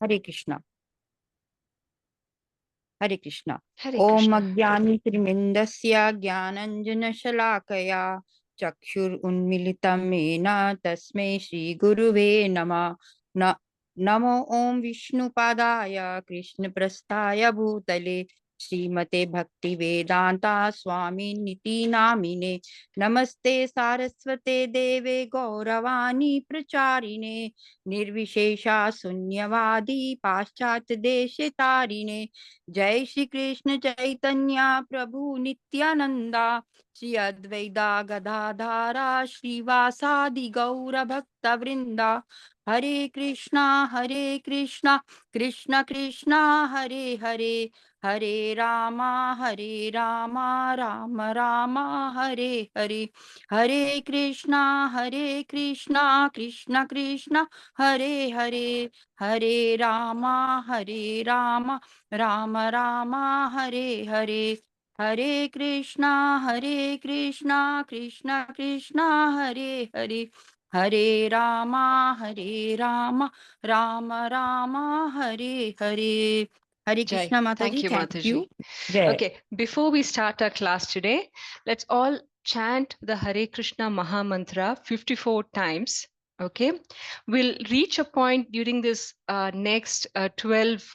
हरे कृष्णा। हरे Krishna. Hare ओम Krishna. अज्ञानितिमिन्दस्य ज्ञानञ्जनशलाकया चक्षुरुन्मीलितं येन तस्मै श्रीगुरुवे नमः। न नमो ओम विष्णुपादाय कृष्णप्रस्थाय भूतले श्रीमते भक्ति वेदांता स्वामी निति नामिने। नमस्ते सारस्वते देवे गौरवाणी प्रचारिणे निर्विशेषा शून्यवादी पाश्चात्य देश तारिणे। जय श्री कृष्ण चैतन्य प्रभु नित्यानंदा श्री अद्वैता गदाधारा श्रीवासादि गौर भक्त वृंदा। हरे कृष्णा कृष्ण कृष्णा हरे हरे हरे रामा राम राम हरे हरे। हरे कृष्णा कृष्ण कृष्ण हरे हरे हरे रामा राम राम हरे हरे। हरे कृष्णा कृष्ण कृष्ण हरे हरे हरे राम राम राम हरे हरे। हरे Jai. कृष्णा माता Thank जी, you, थैंक यू। Mataji. जय। Okay, before we start our class today, let's all chant the Hare Krishna Maha Mantra 54 times. Okay, we'll reach a point during this next 12,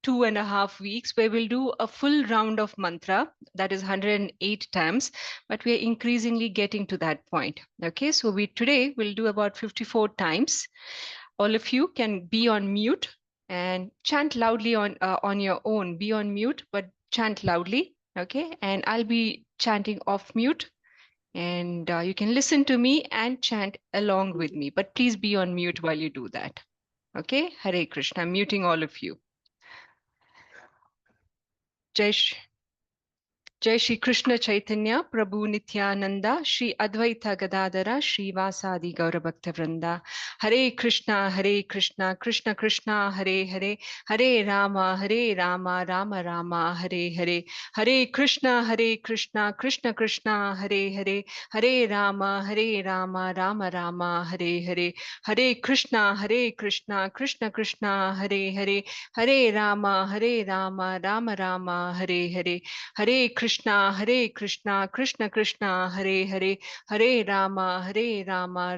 2.5 weeks where we'll do a full round of mantra, that is 108 times, but we are increasingly getting to that point. Okay, so we today will do about 54 times. All of you can be on mute and chant loudly on your own. Be on mute, but chant loudly. Okay, and I'll be chanting off mute, and you can listen to me and chant along with me, but please be on mute while you do that. Okay, Hare Krishna. I'm muting all of you. Jai Shri जय श्री कृष्ण चैतन्य प्रभु नित्यानंदा श्री अद्वैत गदाधरा श्रीवासादि गौर भक्त वृंदा। हरे कृष्णा कृष्ण कृष्ण हरे हरे हरे राम राम राम हरे हरे। हरे कृष्णा कृष्ण कृष्ण हरे हरे हरे राम राम राम हरे हरे। हरे कृष्णा कृष्ण कृष्ण हरे हरे हरे राम राम राम हरे हरे। हरे कृष्णा कृष्ण कृष्ण हरे हरे हरे राम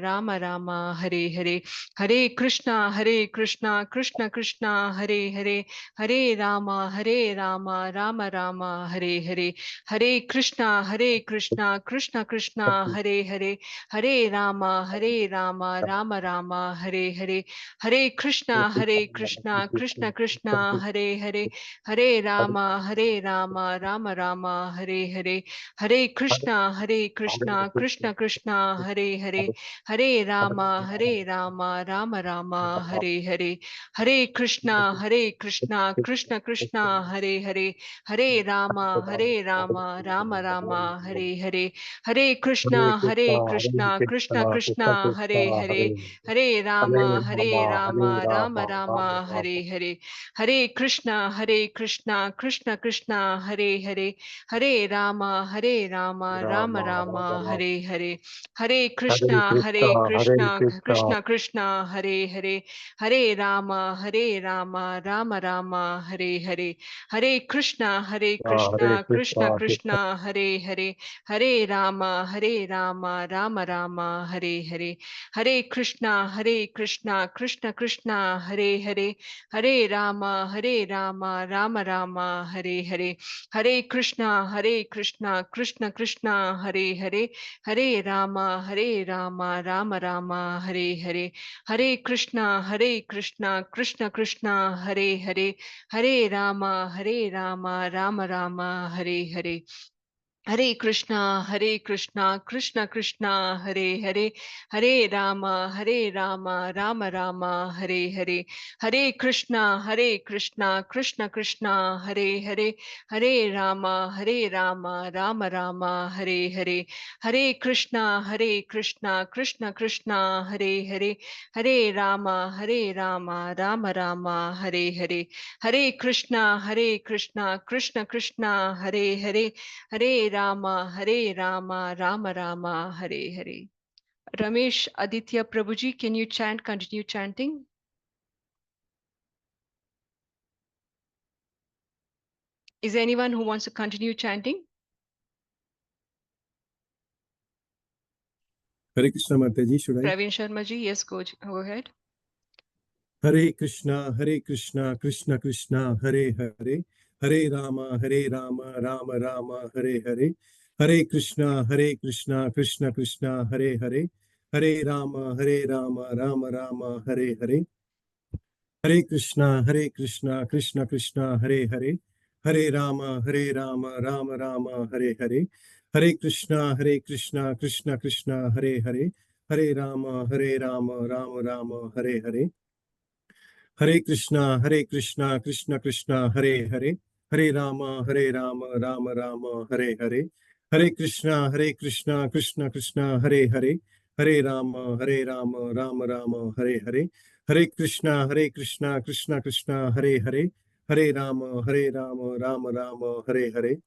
राम राम हरे हरे। हरे कृष्णा कृष्ण कृष्ण हरे हरे हरे राम राम राम हरे हरे। हरे कृष्णा कृष्ण कृष्ण हरे हरे हरे राम राम राम हरे हरे। हरे कृष्णा कृष्ण कृष्ण हरे हरे हरे राम राम राम हरे हरे। हरे कृष्णा कृष्ण कृष्ण हरे हरे हरे राम राम राम हरे हरे। हरे कृष्णा कृष्ण कृष्ण हरे हरे हरे राम राम राम हरे हरे। हरे कृष्णा कृष्ण कृष्ण हरे हरे हरे राम राम राम हरे हरे। हरे कृष्णा कृष्ण कृष्ण हरे हरे हरे राम राम राम हरे हरे। हरे कृष्णा कृष्ण कृष्ण हरे हरे हरे राम राम राम हरे हरे। हरे कृष्णा कृष्ण कृष्ण हरे हरे हरे राम राम राम हरे हरे। हरे कृष्णा कृष्ण कृष्ण हरे हरे हरे राम राम राम हरे हरे। हरे कृष्णा कृष्ण कृष्ण हरे हरे हरे राम राम राम हरे हरे। हरे कृष्णा कृष्ण कृष्ण हरे हरे हरे राम राम राम हरे हरे। हरे कृष्णा कृष्ण कृष्ण हरे हरे हरे राम राम राम हरे हरे। हरे कृष्णा कृष्ण कृष्ण हरे हरे हरे राम राम राम हरे हरे। हरे कृष्णा कृष्ण कृष्ण हरे हरे हरे राम राम राम हरे हरे। हरे Krishna Krishna Krishna Hare Hare Hare Ram Ram Ram Hare Hare. Ramesh Aditya Prabhuji, can you chant, continue chanting? Is there anyone who wants to continue chanting? Hare Krishna Mataji, should I? Praveen Sharma ji, yes, go ahead. Hare Krishna, Krishna Krishna, Hare Hare, Hare Rama, Rama Rama, Hare Hare, Hare Krishna, Krishna Krishna, Hare Hare, Hare Rama, Rama Rama, Hare Hare, Hare Krishna, Krishna Krishna, Hare Hare, Hare Rama, Rama Rama, Hare Hare, Hare Krishna, Krishna Krishna, Hare Hare, Hare Rama, Rama Rama, Hare Hare, Hare Krishna, Krishna Krishna, Hare Hare, Hare Rama, Rama Rama, Hare Hare, Hare Krishna, Krishna Krishna, Hare Hare, Hare Rama, Rama Rama, Hare Hare, Hare Krishna, Krishna Krishna, Hare Hare, Hare Rama, Rama Rama, Hare Hare,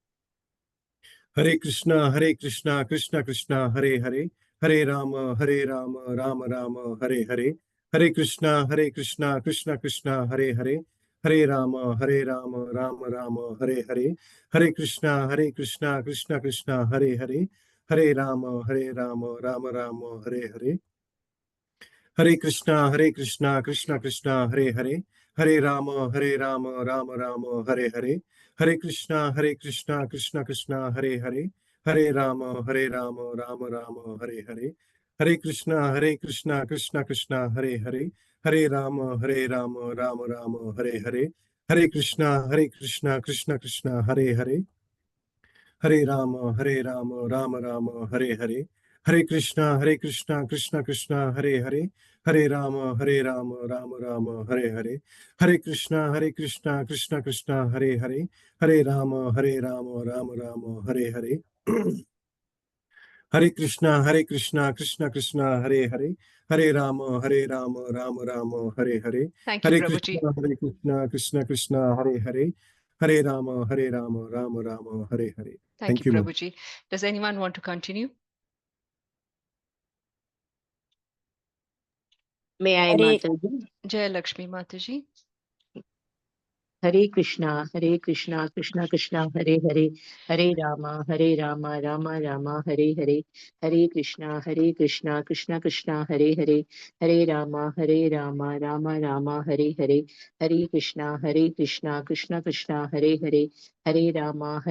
Hare Krishna, Krishna Krishna, Hare Hare, Hare Rama, Rama Rama, Hare Hare, Hare Krishna, Krishna Krishna, Hare Hare, Hare Rama, Rama Rama, Hare Hare, Hare Krishna, Krishna Krishna, Hare Hare, Hare Rama, Rama Rama, Hare Hare, Hare Krishna, Krishna Krishna, Hare Hare, Hare Rama, Rama Rama, Hare Hare, Hare Krishna, Krishna Krishna, Hare Hare, Hare Rama, Rama Rama, Hare Hare, Hare Krishna, Krishna Krishna, Hare Hare, Hare Rama, Rama Rama, Hare Hare, Hare Krishna, Krishna Krishna, Hare Hare, Hare Rama, Rama Rama, Hare Hare. Hare Krishna, Krishna Krishna, Hare Hare. Hare Rama, Rama Rama, Hare Hare. Hare Krishna, Krishna Krishna, Hare Hare. Hare Rama, Rama Rama, Hare Hare. Hare Krishna, Krishna Krishna, Hare Hare. Hare Rama, Rama Rama, Hare Hare. Thank you, Hare Prabhuji. Krishna, Krishna Krishna, Hare Hare. Hare Rama, Rama Rama, Hare Hare. Thank you, Thank you, ma'am. Prabhuji. Does anyone want to continue? May I, Hare Mataji? Jai Lakshmi Mataji. Hare Krishna, Krishna Krishna, Hare Hare, Hare Rama, Rama Rama, Hare Hare, Hare Krishna, Krishna Krishna, Hare Hare, Hare Rama, Rama Rama, Hare Hare, Hare Krishna, Krishna Krishna, Hare Hare, Hare Rama,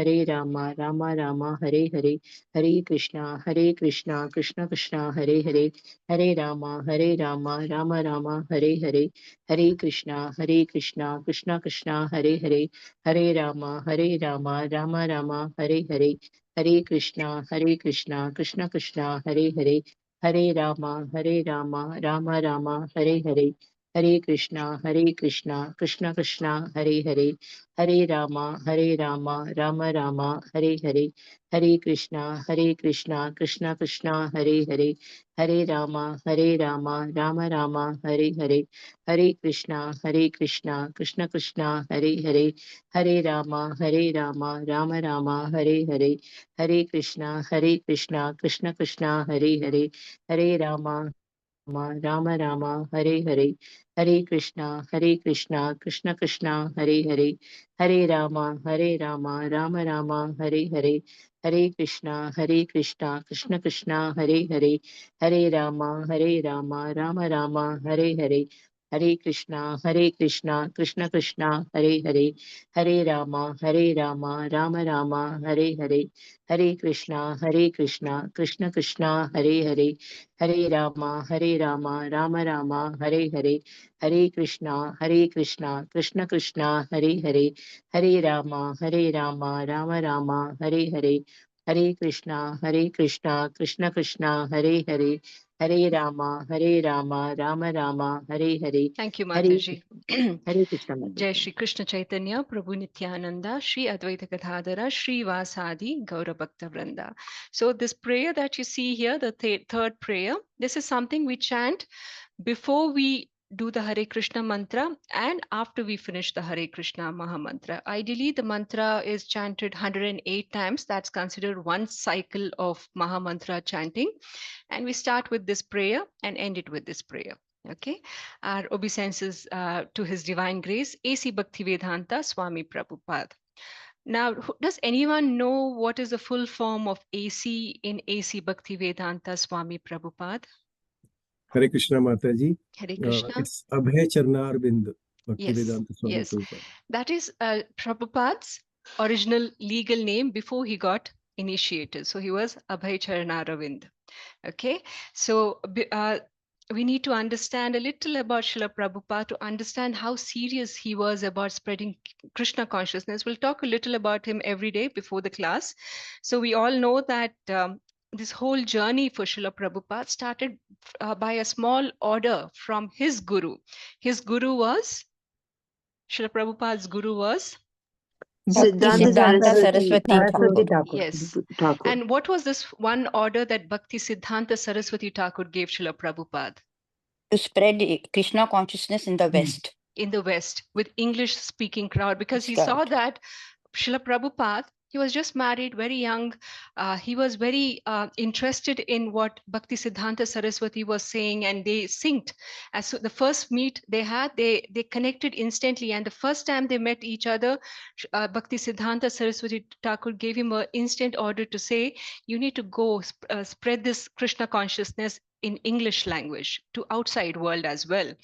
Rama Rama, Hare Hare, Hare Krishna, Krishna Krishna, Hare Hare, Hare Rama, Rama Rama, Hare Hare, Hare Krishna, Krishna Krishna, Hare Hare, Hare Rama, Rama Rama, Hare Hare, Hare Krishna, Krishna Krishna, Hare Hare, Hare Rama, Rama Rama, Hare Hare, Hare Krishna, Krishna Krishna, Hare Hare, Hare Rama, Rama Rama, Hare Hare, Hare Krishna, Krishna Krishna, Hare Hare, Hare Rama, Rama Rama, Hare Hare, Hare Krishna, Krishna Krishna, Hare Hare, Hare Rama, Rama Rama, Hare Hare, Hare Krishna, Krishna Krishna, Hare Hare, Hare Rama, Rama Rama, Hare Hare, Hare Krishna, Krishna Krishna, Hare Hare, Hare Rama, Rama Rama, Hare Hare, Hare Krishna, Krishna Krishna, Hare Hare, Hare Rama, Rama Rama, Hare Hare, Hare Krishna, Krishna Krishna, Hare Hare, Hare Rama, Rama Rama, Hare Hare, Hare Krishna, Krishna Krishna, Hare Hare, Hare Rama, Rama Rama, Hare Hare, Hare Krishna, Krishna Krishna, Hare Hare, Hare Rama, Rama Rama, Hare Hare, Hare Krishna, Krishna Krishna, Hare Hare, Hare Rama, Rama Rama, Hare Hare, Thank you, Hare Mataji. Hare Krishna Jai Mataji. Shri Krishna Chaitanya, Prabhu Nityananda, Shri Advaita Gadadhara, Shri Vasadi, Gaura Bhakta Vrinda. So this prayer that you see here, the third prayer, this is something we chant before we do the Hare Krishna mantra and after we finish the Hare Krishna Maha Mantra. Ideally, the mantra is chanted 108 times. That's considered one cycle of Maha Mantra chanting. And we start with this prayer and end it with this prayer. Okay, our obeisances to His Divine Grace, A.C. Bhaktivedanta Swami Prabhupada. Now, does anyone know what is the full form of AC in AC Bhaktivedanta Swami Prabhupada? Hare Krishna Mataji. Hare Krishna. It's Abhay Charnarbind Yes, Bhaktivedanta Swami yes. Prabhupada. That is Prabhupada's original legal name before he got initiated. So he was Abhay Charnaravind. Okay, so we need to understand a little about Srila Prabhupada to understand how serious he was about spreading Krishna consciousness. We'll talk a little about him every day before the class. So we all know that this whole journey for Srila Prabhupada started by a small order from his guru. His guru was, Srila Prabhupada's guru was? Bhakti Siddhanta Siddhanta Saraswati, Saraswati Saraswati Thakur. Thakur. Yes. Thakur. And what was this one order that Bhakti Siddhanta Saraswati Thakur gave Srila Prabhupada? To spread Krishna consciousness in the West. In the West with English speaking crowd, because he That's saw right. that Srila Prabhupada, he was just married, very young. He was very interested in what Bhakti Siddhanta Saraswati was saying, and they synced. As so the first meet they had, they connected instantly. And the first time they met each other, Bhakti Siddhanta Saraswati Thakur gave him an instant order to say, you need to go spread this Krishna consciousness in English language to outside world as well.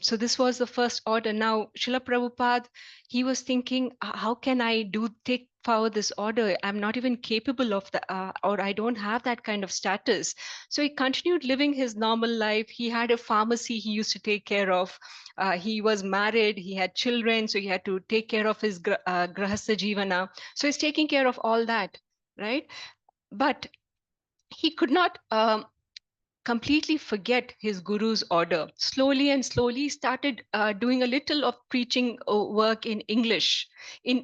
So this was the first order. Now, Srila Prabhupada, he was thinking, how can I take forward this order? I'm not even capable of that, or I don't have that kind of status. So he continued living his normal life. He had a pharmacy he used to take care of. He was married, he had children, so he had to take care of his grahastha jivana. So he's taking care of all that, right? But he could not completely forget his guru's order. Slowly and slowly started doing a little of preaching work in English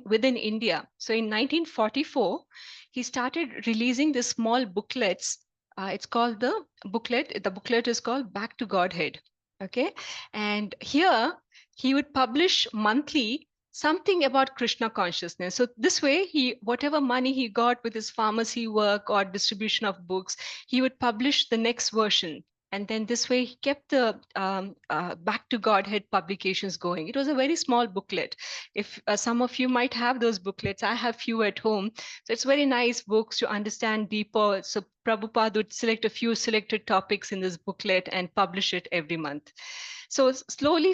within India. So in 1944, he started releasing the small booklets. It's called the booklet is called Back to Godhead. Okay. And here he would publish monthly something about Krishna consciousness. So this way, whatever money he got with his pharmacy work or distribution of books, he would publish the next version. And then this way, he kept the Back to Godhead publications going. It was a very small booklet. If some of you might have those booklets, I have few at home. So it's very nice books to understand deeper. So Prabhupada would select a few selected topics in this booklet and publish it every month. So slowly,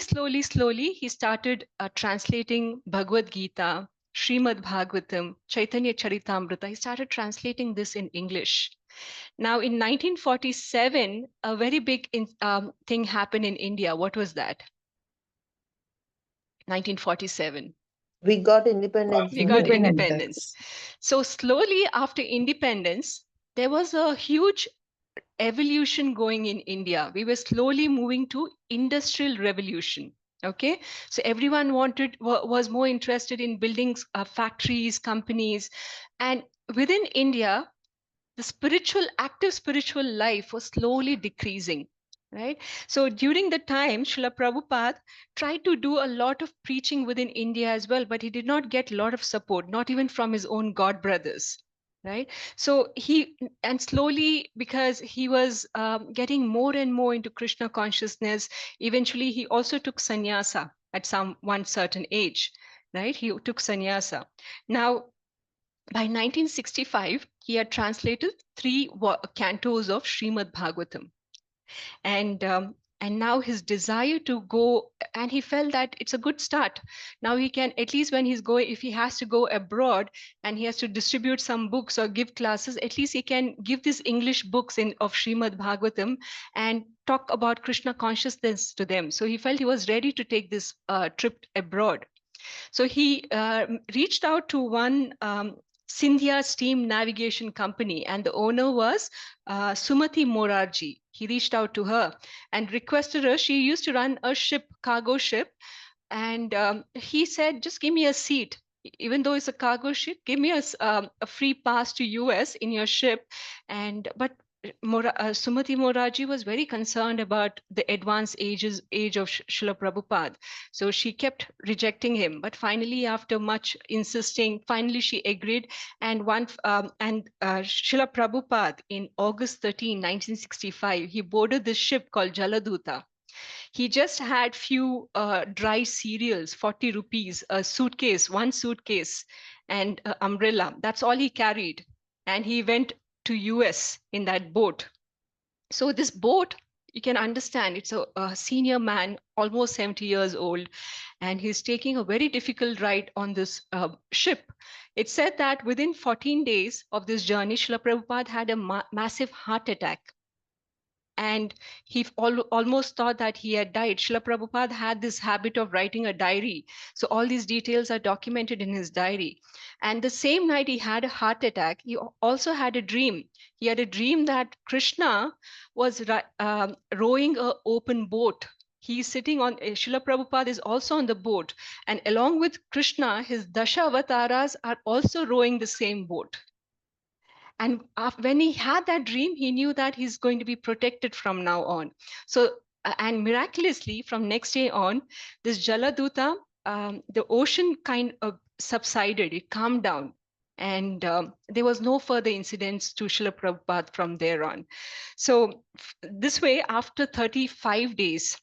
he started translating Bhagavad Gita, Srimad Bhagavatam, Chaitanya Charitamrita. He started translating this in English. Now, in 1947, a very big thing happened in India. What was that? 1947. We got independence. We got independence. So slowly after independence, there was a huge evolution going in India. We were slowly moving to industrial revolution. Okay, so everyone was more interested in building factories, companies, and within India, the active spiritual life was slowly decreasing. Right. So during the time, Srila Prabhupada tried to do a lot of preaching within India as well, but he did not get a lot of support, not even from his own god brothers. Right. So slowly, because he was getting more and more into Krishna consciousness, eventually he also took sannyasa at one certain age. Right. He took sannyasa. Now, by 1965, he had translated 3 cantos of Srimad Bhagavatam. And now his desire to go, and he felt that it's a good start. Now he can, at least when he's going, if he has to go abroad and he has to distribute some books or give classes, at least he can give these English books of Srimad Bhagavatam and talk about Krishna consciousness to them. So he felt he was ready to take this trip abroad. So he reached out to one Scindia steam navigation company, and the owner was Sumati Morarji. He reached out to her and requested her. She used to run a cargo ship, and he said, just give me a seat. Even though it's a cargo ship, give me a free pass to US in your ship. But Sumati Morarji was very concerned about the advanced age of Srila Prabhupada. So she kept rejecting him. But finally, after much insisting, finally she agreed. And Srila Prabhupada, in August 13, 1965, he boarded this ship called Jaladuta. He just had few dry cereals, 40 rupees, a suitcase, one suitcase, and an umbrella. That's all he carried. And he went to US in that boat. So this boat, you can understand, it's a senior man, almost 70 years old, and he's taking a very difficult ride on this ship. It said that within 14 days of this journey, Srila Prabhupada had a massive heart attack. And he almost thought that he had died. Srila Prabhupada had this habit of writing a diary. So all these details are documented in his diary. And the same night he had a heart attack, he also had a dream. He had a dream that Krishna was rowing an open boat. He's sitting on, Srila Prabhupada is also on the boat. And along with Krishna, his Dasha avatars are also rowing the same boat. And when he had that dream, he knew that he's going to be protected from now on. So, and miraculously, from next day on, this Jaladuta, the ocean kind of subsided, it calmed down. And there was no further incidents to Srila Prabhupada from there on. So this way, after 35 days,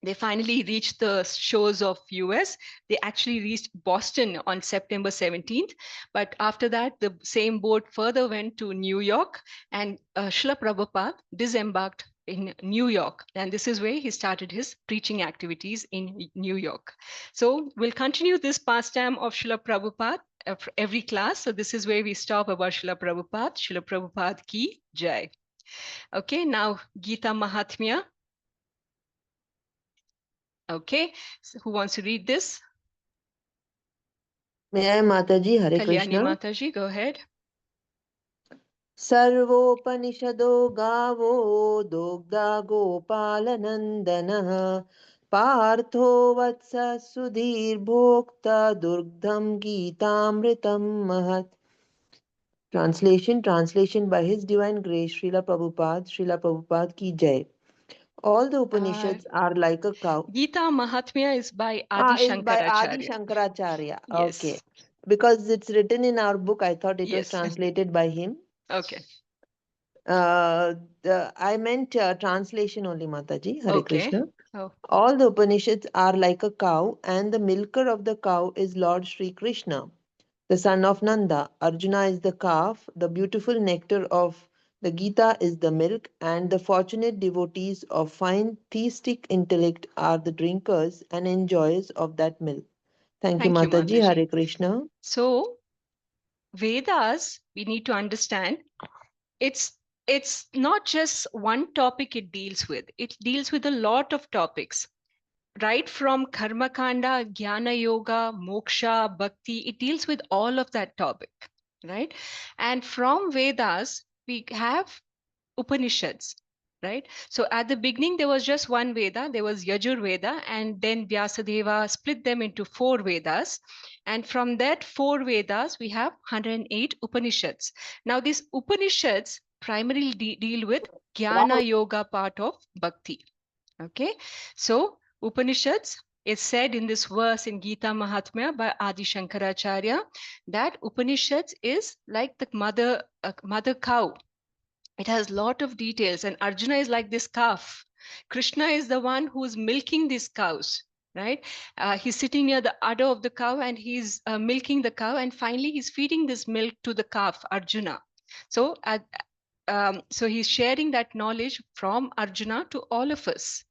they finally reached the shores of US. They actually reached Boston on September 17th. But after that, the same boat further went to New York, and Srila Prabhupada disembarked in New York. And this is where he started his preaching activities in New York. So we'll continue this pastime of Srila Prabhupada for every class. So this is where we stop about Srila Prabhupada. Srila Prabhupada ki jai. Okay, now Gita Mahatmya. Okay, so who wants to read this? May I, Mataji? Hare Kalyani Krishna. Mataji, go ahead. Sarvopanishado gavo dogda gopalanandanah partho vatsa sudhir bhokta durgdham geetamritam mahat. Translation by His Divine Grace, Srila Prabhupada ki jai. All the Upanishads are like a cow. Gita Mahatmya is by Adi Is by Adi Shankaracharya. Shankaracharya. Yes. Okay. Because it's written in our book, I thought it was Yes. translated by him. Okay. I meant translation only, Mataji. Hare Okay. Krishna. Oh. All the Upanishads are like a cow, and the milker of the cow is Lord Sri Krishna, the son of Nanda. Arjuna is the calf, the beautiful nectar of the Gita is the milk, and the fortunate devotees of fine theistic intellect are the drinkers and enjoyers of that milk. Thank you, Mataji. Hare Krishna. So, Vedas, we need to understand, it's not just one topic it deals with. It deals with a lot of topics. Right from Karma Kanda, Jnana Yoga, Moksha, Bhakti, it deals with all of that topic, right? And from Vedas, we have Upanishads, right? So at the beginning, there was just one Veda, there was Yajur Veda, and then Vyasadeva split them into 4 Vedas. And from that 4 Vedas, we have 108 Upanishads. Now, these Upanishads primarily deal with Jnana Yoga part of Bhakti, okay? So Upanishads is said in this verse in Gita Mahatmya by Adi Shankaracharya that Upanishads is like the mother cow. It has a lot of details, and Arjuna is like this calf. Krishna is the one who's milking these cows, right? He's sitting near the udder of the cow and he's milking the cow, and finally he's feeding this milk to the calf, Arjuna. So, so he's sharing that knowledge from Arjuna to all of us.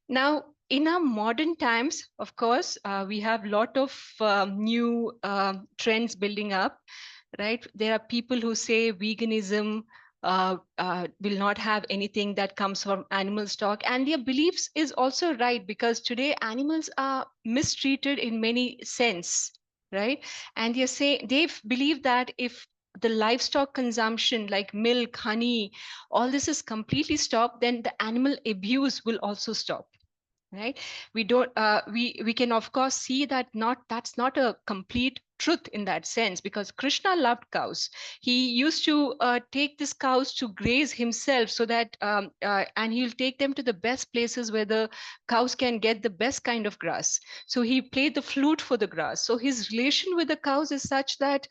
Now, in our modern times, of course, we have a lot of new trends building up, right? There are people who say veganism will not have anything that comes from animal stock. And their beliefs is also right, because today animals are mistreated in many sense, right? And they believe that if the livestock consumption like milk, honey, all this is completely stopped, then the animal abuse will also stop, right? We don't we can of course see that that's not a complete truth in that sense, because Krishna loved cows. He used to take these cows to graze himself, so that and he'll take them to the best places where the cows can get the best kind of grass. So he played the flute for the grass. So his relation with the cows is such that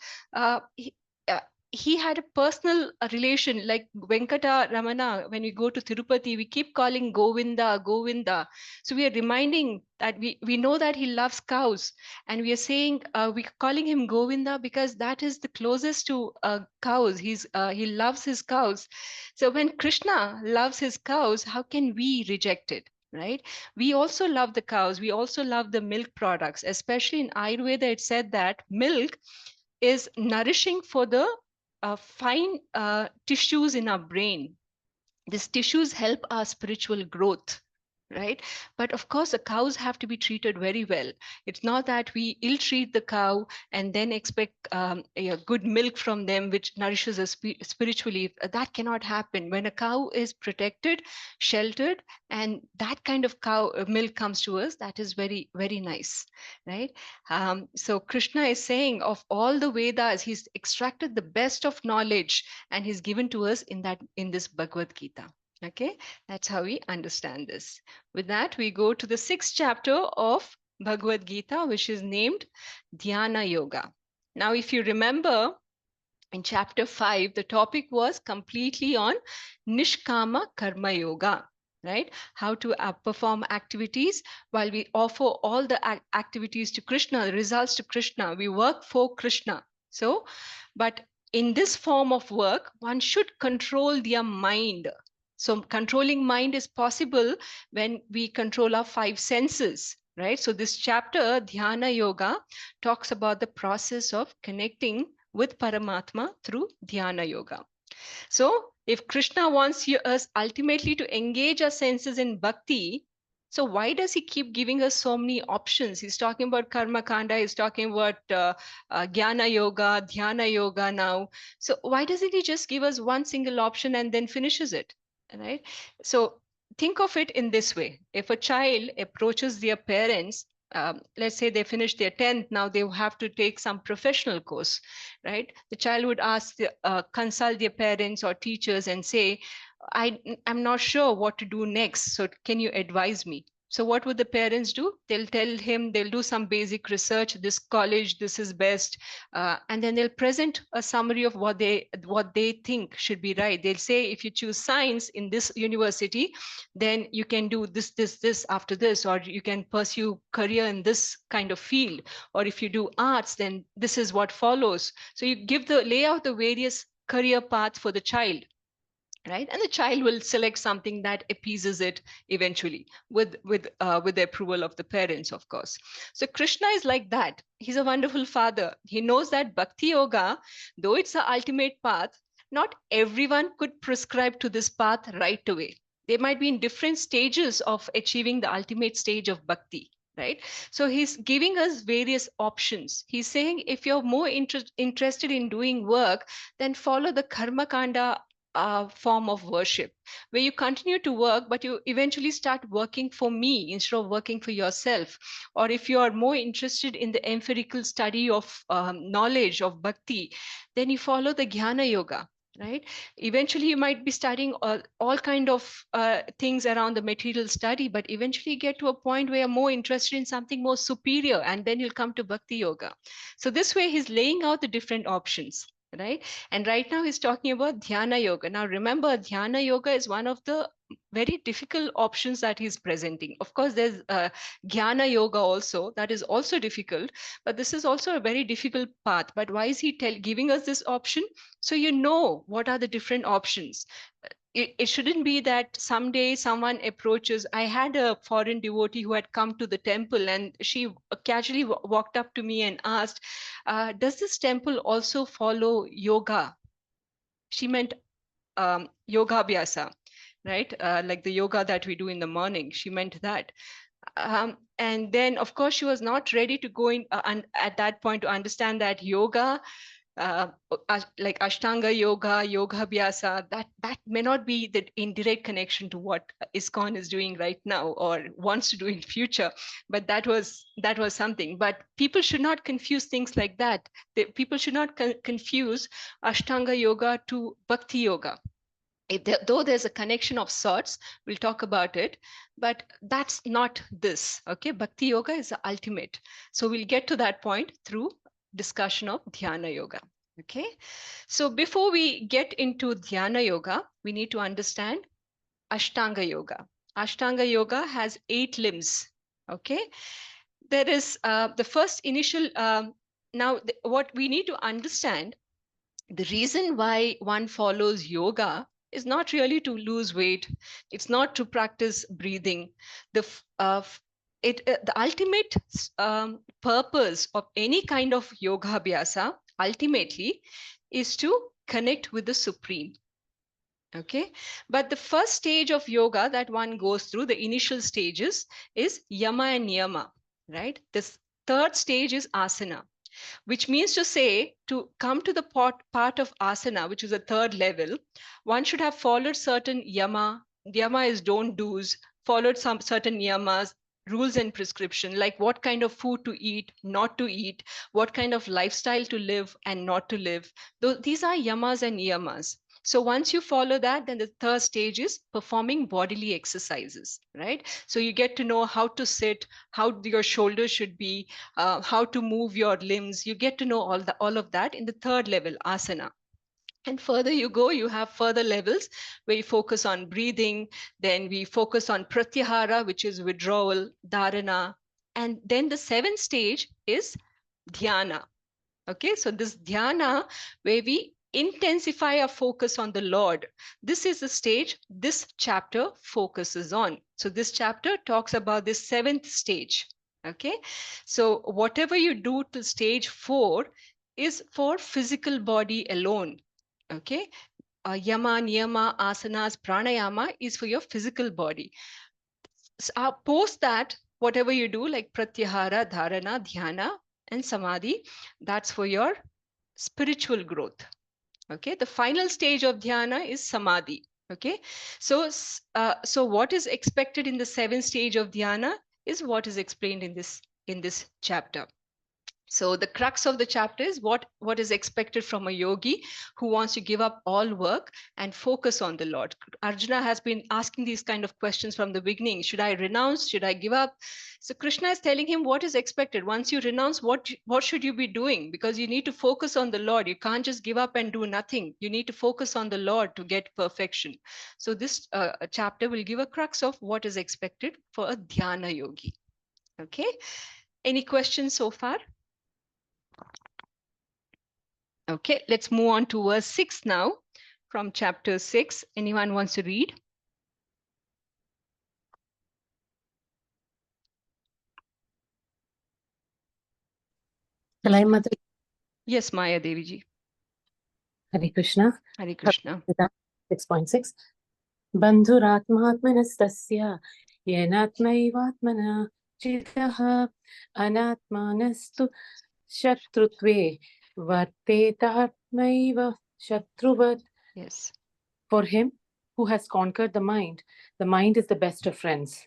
he had a personal relation, like Venkata Ramana. When we go to Tirupati, we keep calling Govinda, Govinda. So we are reminding that we know that he loves cows, and we are saying we're calling him Govinda because that is the closest to cows. He loves his cows. So when Krishna loves his cows, how can we reject it? Right? We also love the cows. We also love the milk products, especially in Ayurveda. It said that milk is nourishing for the fine tissues in our brain. These tissues help our spiritual growth, right? But of course, the cows have to be treated very well. It's not that we ill treat the cow and then expect a good milk from them, which nourishes us spiritually. That cannot happen. When a cow is protected, sheltered, and that kind of cow milk comes to us, that is very, very nice, right? So Krishna is saying of all the Vedas, he's extracted the best of knowledge and he's given to us in this Bhagavad Gita. Okay, that's how we understand this. With that, we go to the 6th chapter of Bhagavad Gita, which is named Dhyana Yoga. Now, if you remember, in chapter 5, the topic was completely on Nishkama Karma Yoga, right? How to perform activities while we offer all the activities to Krishna, the results to Krishna. We work for Krishna. So, but in this form of work, one should control their mind. So controlling mind is possible when we control our 5 senses, right? So this chapter, Dhyana Yoga, talks about the process of connecting with Paramatma through Dhyana Yoga. So if Krishna wants us ultimately to engage our senses in bhakti, so why does he keep giving us so many options? He's talking about Karma Kanda, he's talking about Jnana Yoga, Dhyana Yoga now. So why doesn't he just give us one single option and then finishes it, right? So think of it in this way. If a child approaches their parents, let's say they finish their 10th, now they have to take some professional course, right? The child would consult their parents or teachers and say, I'm not sure what to do next, so can you advise me? So what would the parents do? They'll tell him, they'll do some basic research, this college, this is best, and then they'll present a summary of what they think should be right. They'll say, if you choose science in this university, then you can do this after this, or you can pursue career in this kind of field, or if you do arts, then this is what follows. So you lay out the various career paths for the child, right? And the child will select something that appeases it eventually with the approval of the parents, of course. So Krishna is like that. He's a wonderful father. He knows that bhakti yoga, though it's the ultimate path, not everyone could prescribe to this path right away. They might be in different stages of achieving the ultimate stage of bhakti, right? So he's giving us various options. He's saying, if you're more interested in doing work, then follow the karma kanda form of worship, where you continue to work, but you eventually start working for me instead of working for yourself. Or if you are more interested in the empirical study of knowledge of bhakti, then you follow the jnana yoga, right? Eventually you might be studying all kind of things around the material study, but eventually you get to a point where you're more interested in something more superior, and then you'll come to bhakti yoga. So this way he's laying out the different options, right? And right now he's talking about dhyana yoga. Now remember, dhyana yoga is one of the very difficult options that he's presenting. Of course, there's jnana yoga also, that is also difficult, but this is also a very difficult path. But why is he giving us this option? So you know what are the different options. It shouldn't be that someday someone approaches. I had a foreign devotee who had come to the temple, and she casually walked up to me and asked, does this temple also follow yoga? She meant yoga abhyasa, right? Like the yoga that we do in the morning. She meant that. And then, of course, she was not ready to go in at that point to understand that yoga, like Ashtanga yoga, yoga abhyasa, that may not be the indirect connection to what ISKCON is doing right now or wants to do in future. But that was something. But people should not confuse things like that. People should not confuse Ashtanga yoga to Bhakti yoga. Though there's a connection of sorts, we'll talk about it, but that's not this, okay? Bhakti yoga is the ultimate. So we'll get to that point through discussion of dhyana yoga, Okay, so before we get into Dhyana Yoga, we need to understand Ashtanga Yoga. Ashtanga Yoga has 8 limbs. Okay, there is the first initial. What we need to understand, the reason why one follows yoga is not really to lose weight. It's not to practice breathing. The ultimate purpose of any kind of yoga abhyasa ultimately is to connect with the supreme. Okay, but the first stage of yoga that one goes through, the initial stages, is yama and niyama, right? This third stage is asana, which means to say, to come to the part of asana, which is the third level, one should have followed certain yama. Yama is don't do's, followed some certain yamas, rules and prescription, like what kind of food to eat, not to eat, what kind of lifestyle to live and not to live. These are yamas and niyamas. So once you follow that, then the third stage is performing bodily exercises, right? So you get to know how to sit, how your shoulders should be, how to move your limbs. You get to know all of that in the third level, asana. And further you go, you have further levels where you focus on breathing. Then we focus on pratyahara, which is withdrawal, dharana. And then the seventh stage is dhyana. Okay, so this dhyana, where we intensify our focus on the Lord. This is the stage this chapter focuses on. So this chapter talks about this seventh stage. Okay, so whatever you do till stage 4 is for physical body alone. Okay, yama, niyama, asanas, pranayama is for your physical body. Post that, whatever you do, like pratyahara, dharana, dhyana, and samadhi, that's for your spiritual growth. Okay, the final stage of dhyana is samadhi. Okay, so what is expected in the seventh stage of dhyana is what is explained in this chapter. So the crux of the chapter is what is expected from a yogi who wants to give up all work and focus on the Lord. Arjuna has been asking these kind of questions from the beginning. Should I renounce? Should I give up? So Krishna is telling him what is expected. Once you renounce, what should you be doing? Because you need to focus on the Lord. You can't just give up and do nothing. You need to focus on the Lord to get perfection. So this chapter will give a crux of what is expected for a dhyana yogi. Okay. Any questions so far? Okay, let's move on to verse 6 now from chapter 6. Anyone wants to read? Shall I, Mother? Yes, Maya Devi ji. Hare Krishna. Hare Krishna. 6.6. Bandhuratmatmanastasya yenatmaivatmana chitaha anatmanastu shatrutve vartetatmaiva shatruvat. Yes. For him who has conquered the mind is the best of friends.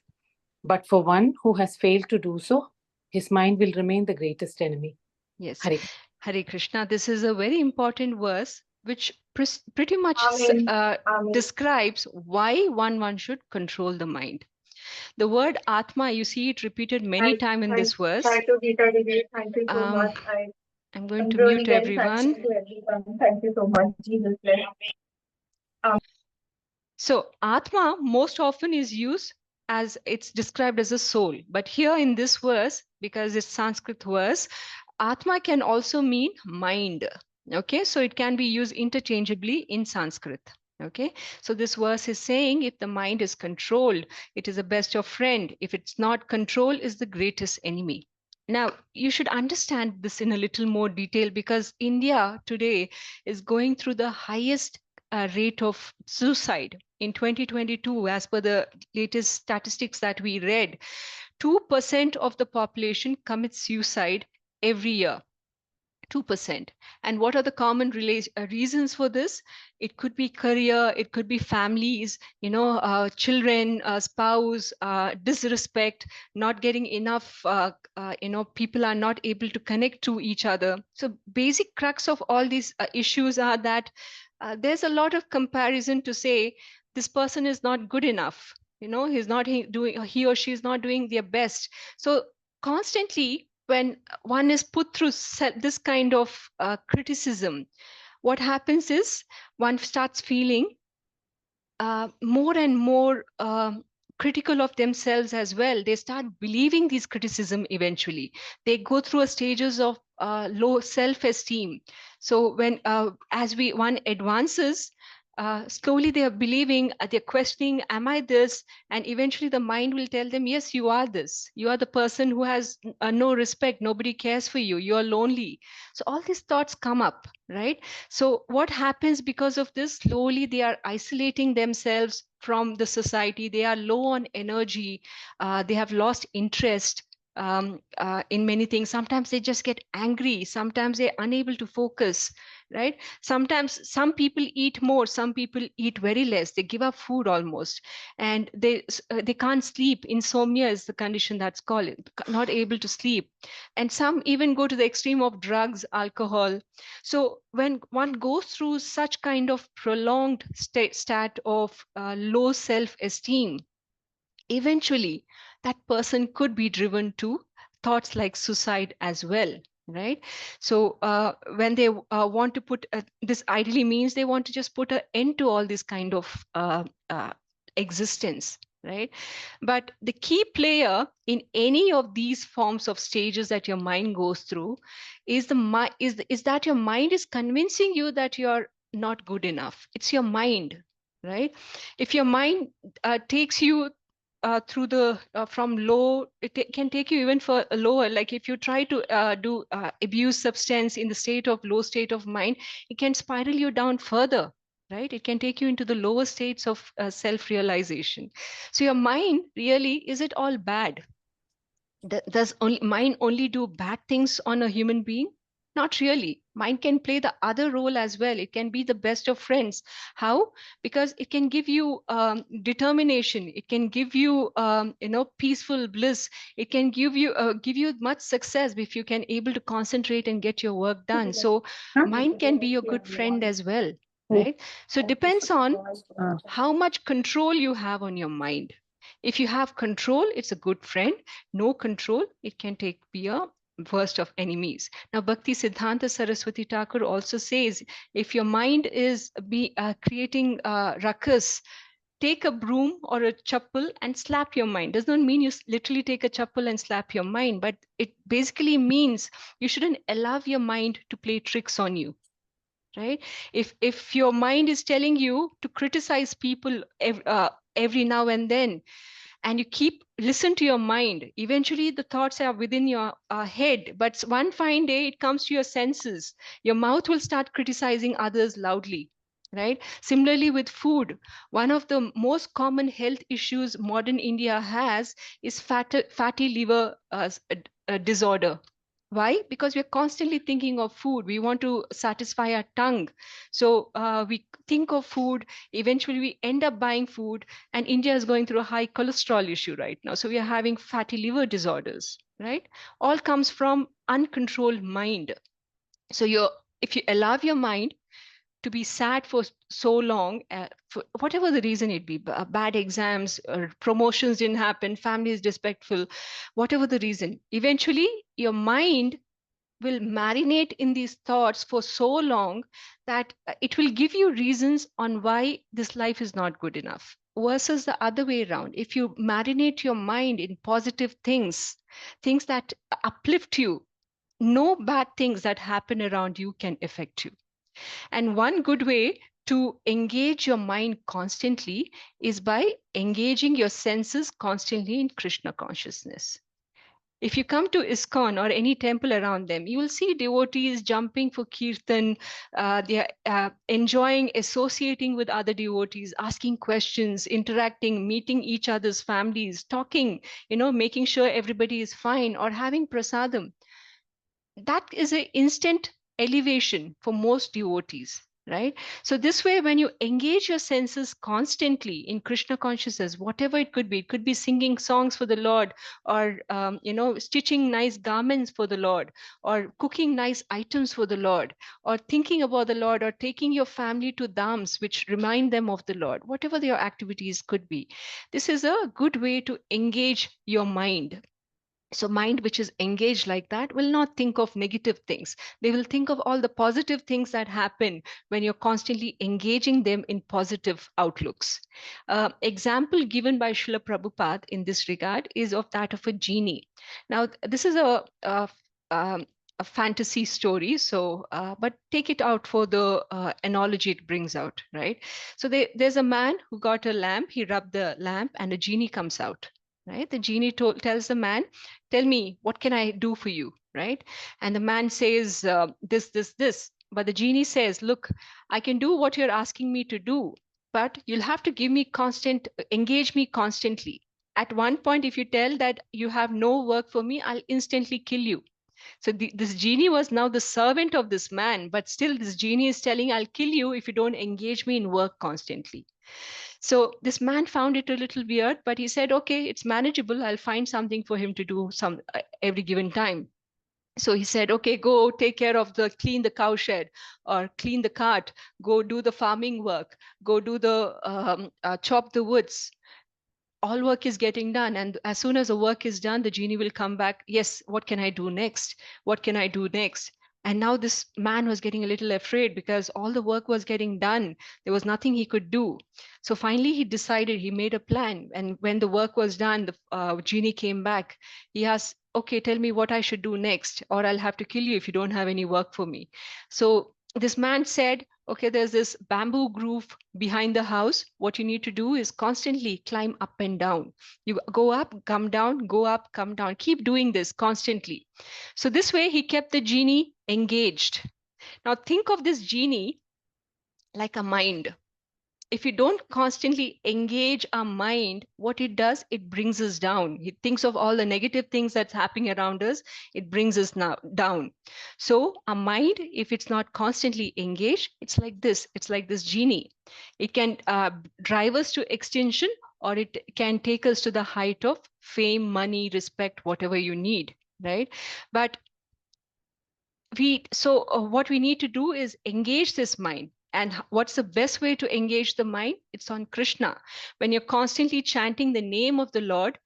But for one who has failed to do so, his mind will remain the greatest enemy. Yes. Hare. Hare Krishna. This is a very important verse which pretty much describes why one should control the mind. The word Atma, you see it repeated many times in this verse. Thank you, Gita Gyan. Thank you so much. I'm going I'm to really mute getting thanks everyone. to everyone. Thank you so much. Jesus bless. So Atma most often is used as it's described as a soul. But here in this verse, because it's Sanskrit verse, Atma can also mean mind. Okay, so it can be used interchangeably in Sanskrit. Okay, so this verse is saying if the mind is controlled, it is the best of friend. If it's not controlled, is the greatest enemy. Now, you should understand this in a little more detail because India today is going through the highest rate of suicide. In 2022, as per the latest statistics that we read, 2% of the population commits suicide every year. 2%. And what are the common reasons for this? It could be career, it could be families, children, spouse, disrespect, not getting enough, people are not able to connect to each other. So basic crux of all these issues are that there's a lot of comparison to say this person is not good enough. He or she is not doing their best. So constantly when one is put through this kind of criticism, what happens is one starts feeling more and more critical of themselves as well. They start believing these criticism eventually. They go through a stages of low self-esteem. So when as one advances, slowly they are believing, they're questioning, am I this? And eventually the mind will tell them, yes, you are this. You are the person who has no respect. Nobody cares for you. You are lonely. So all these thoughts come up, right? So what happens because of this? Slowly they are isolating themselves from the society. They are low on energy. They have lost interest in many things. Sometimes they just get angry. Sometimes they're unable to focus, right? Sometimes some people eat more. Some people eat very less. They give up food almost, and they can't sleep. Insomnia is the condition that's called it, not able to sleep. And some even go to the extreme of drugs, alcohol. So when one goes through such kind of prolonged state of low self-esteem, eventually that person could be driven to thoughts like suicide as well, right? So when they want to put this, ideally means they want to just put an end to all this kind of existence, right? But the key player in any of these forms of stages that your mind goes through is is that your mind is convincing you that you're not good enough. It's your mind, right? If your mind takes you through the from low, can take you even for lower. Like if you try to do abuse substance in the low state of mind, it can spiral you down further, right? It can take you into the lower states of self-realization. So your mind really, is it all bad? Does mind only do bad things on a human being? Not really. Mind can play the other role as well. It can be the best of friends. How? Because it can give you determination. It can give you, peaceful bliss. It can give you much success if you can able to concentrate and get your work done. So mind can be your good friend as well, right? So it depends on how much control you have on your mind. If you have control, it's a good friend. No control, it can be a worst of enemies. Now, Bhakti Siddhanta Saraswati Thakur also says, if your mind is creating ruckus, take a broom or a chappal and slap your mind. Does not mean you literally take a chappal and slap your mind, but it basically means you shouldn't allow your mind to play tricks on you, right? If your mind is telling you to criticize people every now and then, and you keep listen to your mind, eventually the thoughts are within your head, but one fine day it comes to your senses. Your mouth will start criticizing others loudly, right? Similarly with food, one of the most common health issues modern India has is fatty liver disorder. Why? Because we're constantly thinking of food. We want to satisfy our tongue. So we think of food. Eventually, we end up buying food. And India is going through a high cholesterol issue right now. So we are having fatty liver disorders, right? All comes from uncontrolled mind. So if you allow your mind to be sad for so long, for whatever the reason it be, bad exams or promotions didn't happen, family is disrespectful, whatever the reason, eventually your mind will marinate in these thoughts for so long that it will give you reasons on why this life is not good enough. Versus the other way around, if you marinate your mind in positive things, things that uplift you, no bad things that happen around you can affect you. And one good way to engage your mind constantly is by engaging your senses constantly in Krishna consciousness. If you come to ISKCON or any temple around them, you will see devotees jumping for kirtan. They are enjoying associating with other devotees, asking questions, interacting, meeting each other's families, talking, making sure everybody is fine, or having prasadam. That is an instant elevation for most devotees, right? So this way, when you engage your senses constantly in Krishna consciousness, whatever it could be singing songs for the Lord, or stitching nice garments for the Lord, or cooking nice items for the Lord, or thinking about the Lord, or taking your family to dhams which remind them of the Lord. Whatever your activities could be, this is a good way to engage your mind. So mind which is engaged like that will not think of negative things. They will think of all the positive things that happen when you're constantly engaging them in positive outlooks. Example given by Srila Prabhupada in this regard is of that of a genie. Now, this is um, a fantasy story, so but take it out for the analogy it brings out, right? So there's a man who got a lamp, he rubbed the lamp, and a genie comes out. Right, the genie tells the man, tell me, what can I do for you? Right. And the man says, this. But the genie says, look, I can do what you're asking me to do, but you'll have to engage me constantly. At one point, if you tell that you have no work for me, I'll instantly kill you. So this genie was now the servant of this man, but still this genie is telling, I'll kill you if you don't engage me in work constantly. So this man found it a little weird, but he said, okay, it's manageable. I'll find something for him to do every given time. So he said, okay, go take care of clean the cow shed or clean the cart, go do the farming work, go do chop the woods. All work is getting done. And as soon as the work is done, the genie will come back. Yes, what can I do next? What can I do next? And now this man was getting a little afraid because all the work was getting done. There was nothing he could do. So finally, he decided, he made a plan. And when the work was done, the genie came back. He asked, okay, tell me what I should do next, or I'll have to kill you if you don't have any work for me. So this man said, okay, there's this bamboo groove behind the house. What you need to do is constantly climb up and down. You go up, come down, go up, come down. Keep doing this constantly. So this way he kept the genie engaged. Now think of this genie like a mind. If you don't constantly engage our mind, what it does, it brings us down. It thinks of all the negative things that's happening around us, it brings us now down. So our mind, if it's not constantly engaged, it's like this genie. It can drive us to extinction, or it can take us to the height of fame, money, respect, whatever you need, right? But what we need to do is engage this mind. And what's the best way to engage the mind? It's on Krishna. When you're constantly chanting the name of the Lord,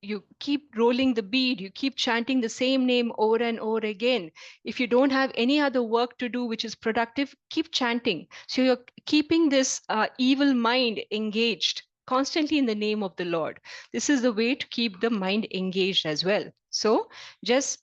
you keep rolling the bead, you keep chanting the same name over and over again. If you don't have any other work to do which is productive, keep chanting. So you're keeping this evil mind engaged constantly in the name of the Lord. This is the way to keep the mind engaged as well. So just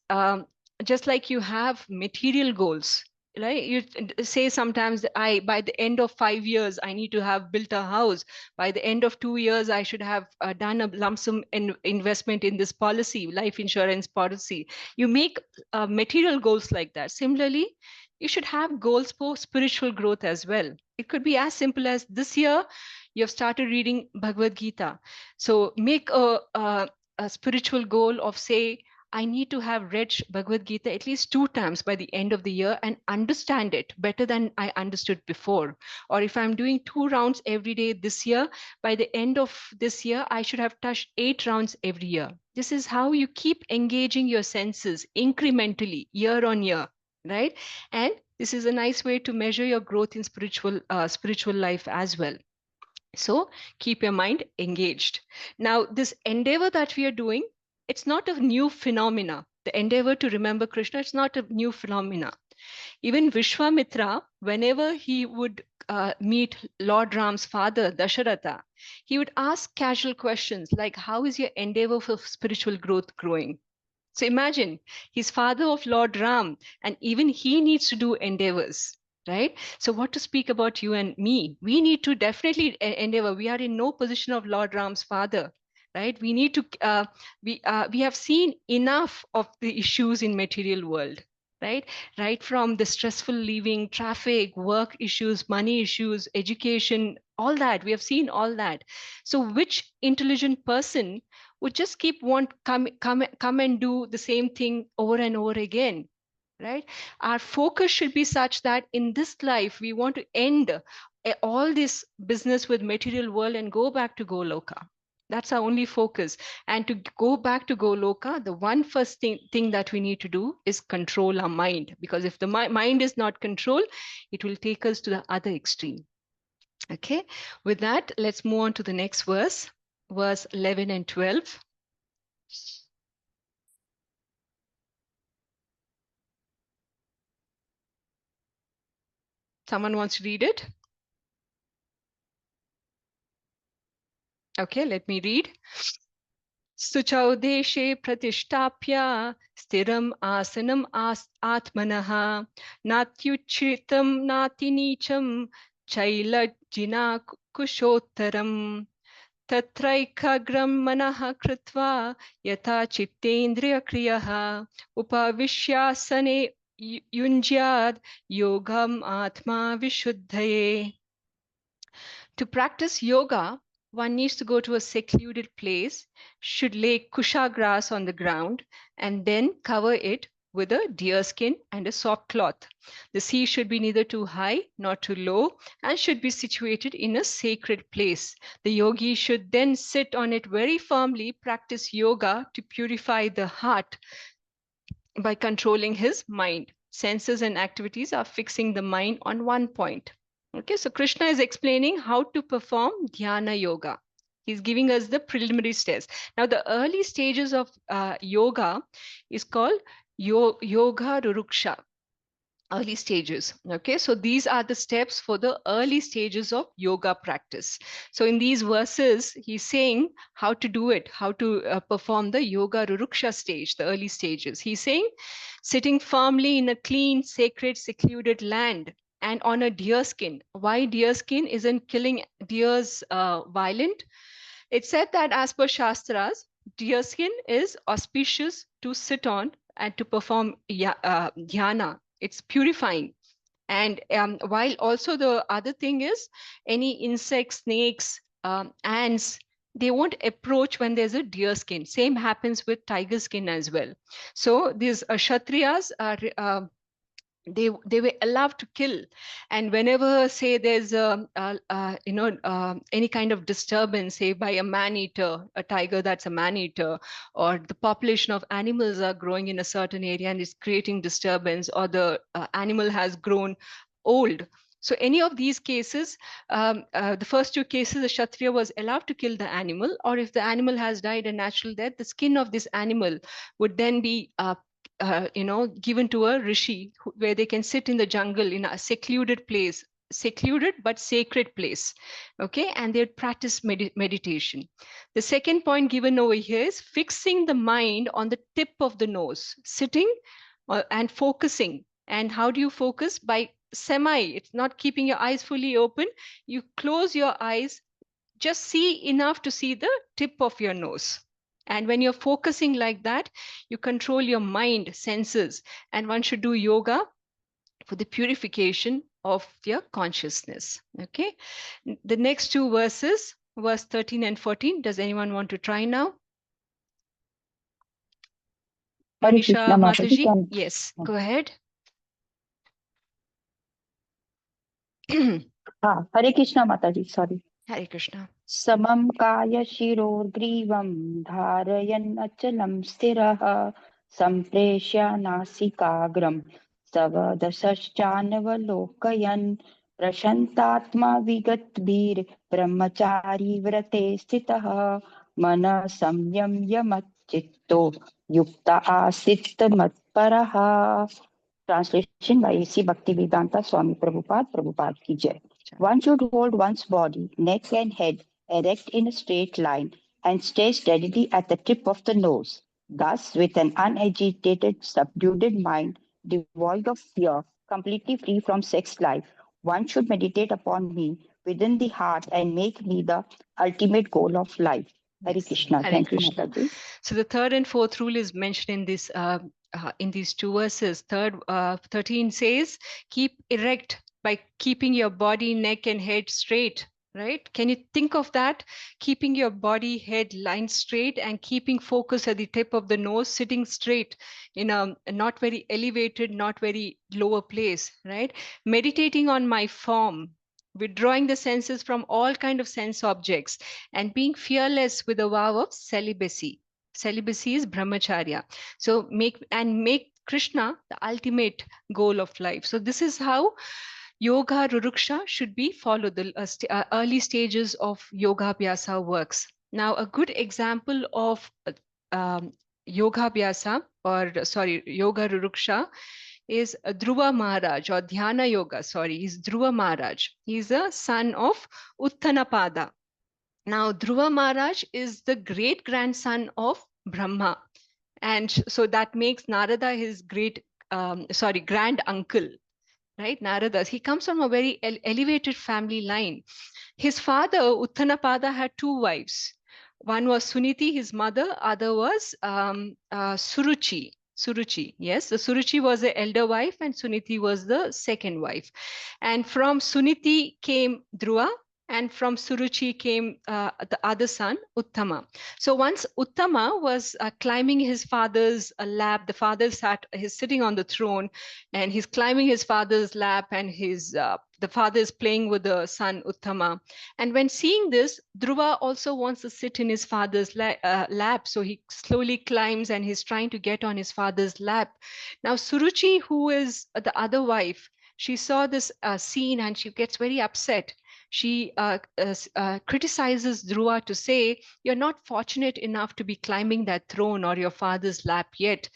just like you have material goals, right? You say sometimes that by the end of 5 years, I need to have built a house. By the end of 2 years, I should have done a lump sum investment in this policy, life insurance policy. You make material goals like that. Similarly, you should have goals for spiritual growth as well. It could be as simple as this year, you have started reading Bhagavad Gita. So make a spiritual goal of, say, I need to have read Bhagavad Gita at least 2 times by the end of the year and understand it better than I understood before. Or if I'm doing 2 rounds every day this year, by the end of this year, I should have touched 8 rounds every year. This is how you keep engaging your senses incrementally, year on year, right? And this is a nice way to measure your growth in spiritual life as well. So keep your mind engaged. Now, this endeavor that we are doing, it's not a new phenomena. The endeavor to remember Krishna, it's not a new phenomena. Even Vishwamitra, whenever he would meet Lord Ram's father, Dasharatha, he would ask casual questions like, how is your endeavor for spiritual growth growing? So imagine, he's father of Lord Ram, and even he needs to do endeavors, right? So what to speak about you and me? We need to definitely endeavor. We are in no position of Lord Ram's father, right? We need to, we have seen enough of the issues in material world, right? Right from the stressful living, traffic, work issues, money issues, education, all that. We have seen all that. So which intelligent person would just keep come and do the same thing over and over again, right? Our focus should be such that in this life we want to end all this business with material world and go back to Goloka. That's our only focus. And to go back to Goloka, the one first thing that we need to do is control our mind, because if the mind is not controlled, it will take us to the other extreme. Okay, with that, let's move on to the next verse 11 and 12. Someone wants to read it? Okay, let me read. Suchau deshe pratishthapya stiram asanam atmanah natyuchitam natinicham chailajjina kushottaram tatraikagram manah kritva yata chittendriya kriyah upavishyasane yunjyad yogam atma vishuddhaye. To practice yoga, one needs to go to a secluded place, should lay kusha grass on the ground, and then cover it with a deer skin and a soft cloth. The sea should be neither too high nor too low and should be situated in a sacred place. The yogi should then sit on it very firmly, practice yoga to purify the heart by controlling his mind. Senses and activities are fixing the mind on one point. Okay, so Krishna is explaining how to perform dhyana yoga. He's giving us the preliminary steps. Now, the early stages of yoga is called yoga ruruksha. Early stages. Okay, so these are the steps for the early stages of yoga practice. So in these verses, he's saying how to do it, how to perform the yoga ruruksha stage, the early stages. He's saying sitting firmly in a clean, sacred, secluded land and on a deer skin. Why deer skin? Isn't killing deers violent? It's said that as per Shastras, deer skin is auspicious to sit on and to perform dhyana. It's purifying. And while also the other thing is any insects, snakes, ants, they won't approach when there's a deer skin. Same happens with tiger skin as well. So these Kshatriyas are they were allowed to kill, and whenever say there's any kind of disturbance, say by a man-eater, a tiger that's a man-eater, or the population of animals are growing in a certain area and it's creating disturbance, or the animal has grown old. So any of these cases, the first two cases, the Kshatriya was allowed to kill the animal, or if the animal has died a natural death, the skin of this animal would then be given to a rishi where they can sit in the jungle in a secluded place, secluded but sacred place. Okay, and they'd practice meditation. The second point given over here is fixing the mind on the tip of the nose, sitting and focusing. And how do you focus? By it's not keeping your eyes fully open. You close your eyes, just see enough to see the tip of your nose. And when you're focusing like that, you control your mind, senses, and one should do yoga for the purification of your consciousness. Okay. The next two verses, verse 13 and 14. Does anyone want to try now? Hare Krishna, Manisha Mataji. Mataji? Yes, go ahead. Hare Krishna, Mataji. Sorry. Hare Krishna. Samam kaya shirorgrivam dharayan achalam stiraha sampreshya nasikagram savadasaschanavalokayan prashantatma vigatbir brahmachari vrate stitaha mana samyamya matchitto yukta asitta matparaha. Translation by A.C. Bhaktivedanta Swami Prabhupada ki jai. One should hold one's body, neck and head erect in a straight line and stay steadily at the tip of the nose. Thus, with an unagitated, subdued mind, devoid of fear, completely free from sex life, one should meditate upon me within the heart and make me the ultimate goal of life. Hare Krishna. Hare Thank Krishna. you, Mataji. So the third and fourth rule is mentioned in these two verses. 13 says, keep erect by keeping your body, neck, and head straight. Right? Can you think of that? Keeping your body, head lined straight and keeping focus at the tip of the nose, sitting straight in a not very elevated, not very lower place. Right? Meditating on my form, withdrawing the senses from all kind of sense objects, and being fearless with a vow of celibacy. Celibacy is brahmacharya. So make Krishna the ultimate goal of life. So this is how yoga ruruksha should be followed. The early stages of yoga abhyasa works. Now, a good example of yoga abhyasa, or sorry, yoga ruruksha is Dhruva Maharaj, or Dhyana Yoga, sorry, he's Dhruva Maharaj. He's a son of Uttanapada. Now, Dhruva Maharaj is the great grandson of Brahma. And so that makes Narada his grand uncle, right? Narada's. He comes from a very elevated family line. His father, Uttanapada, had two wives. One was Suniti, his mother, other was Suruchi. Suruchi, yes. The Suruchi was the elder wife and Suniti was the second wife. And from Suniti came Dhruva, and from Suruchi came the other son, Uttama. So once Uttama was climbing his father's lap, the father he's sitting on the throne, and he's climbing his father's lap, and the father is playing with the son Uttama. And when seeing this, Dhruva also wants to sit in his father's lap. So he slowly climbs and he's trying to get on his father's lap. Now, Suruchi, who is the other wife, she saw this scene and she gets very upset. She criticizes Dhruva to say, "You're not fortunate enough to be climbing that throne or your father's lap yet.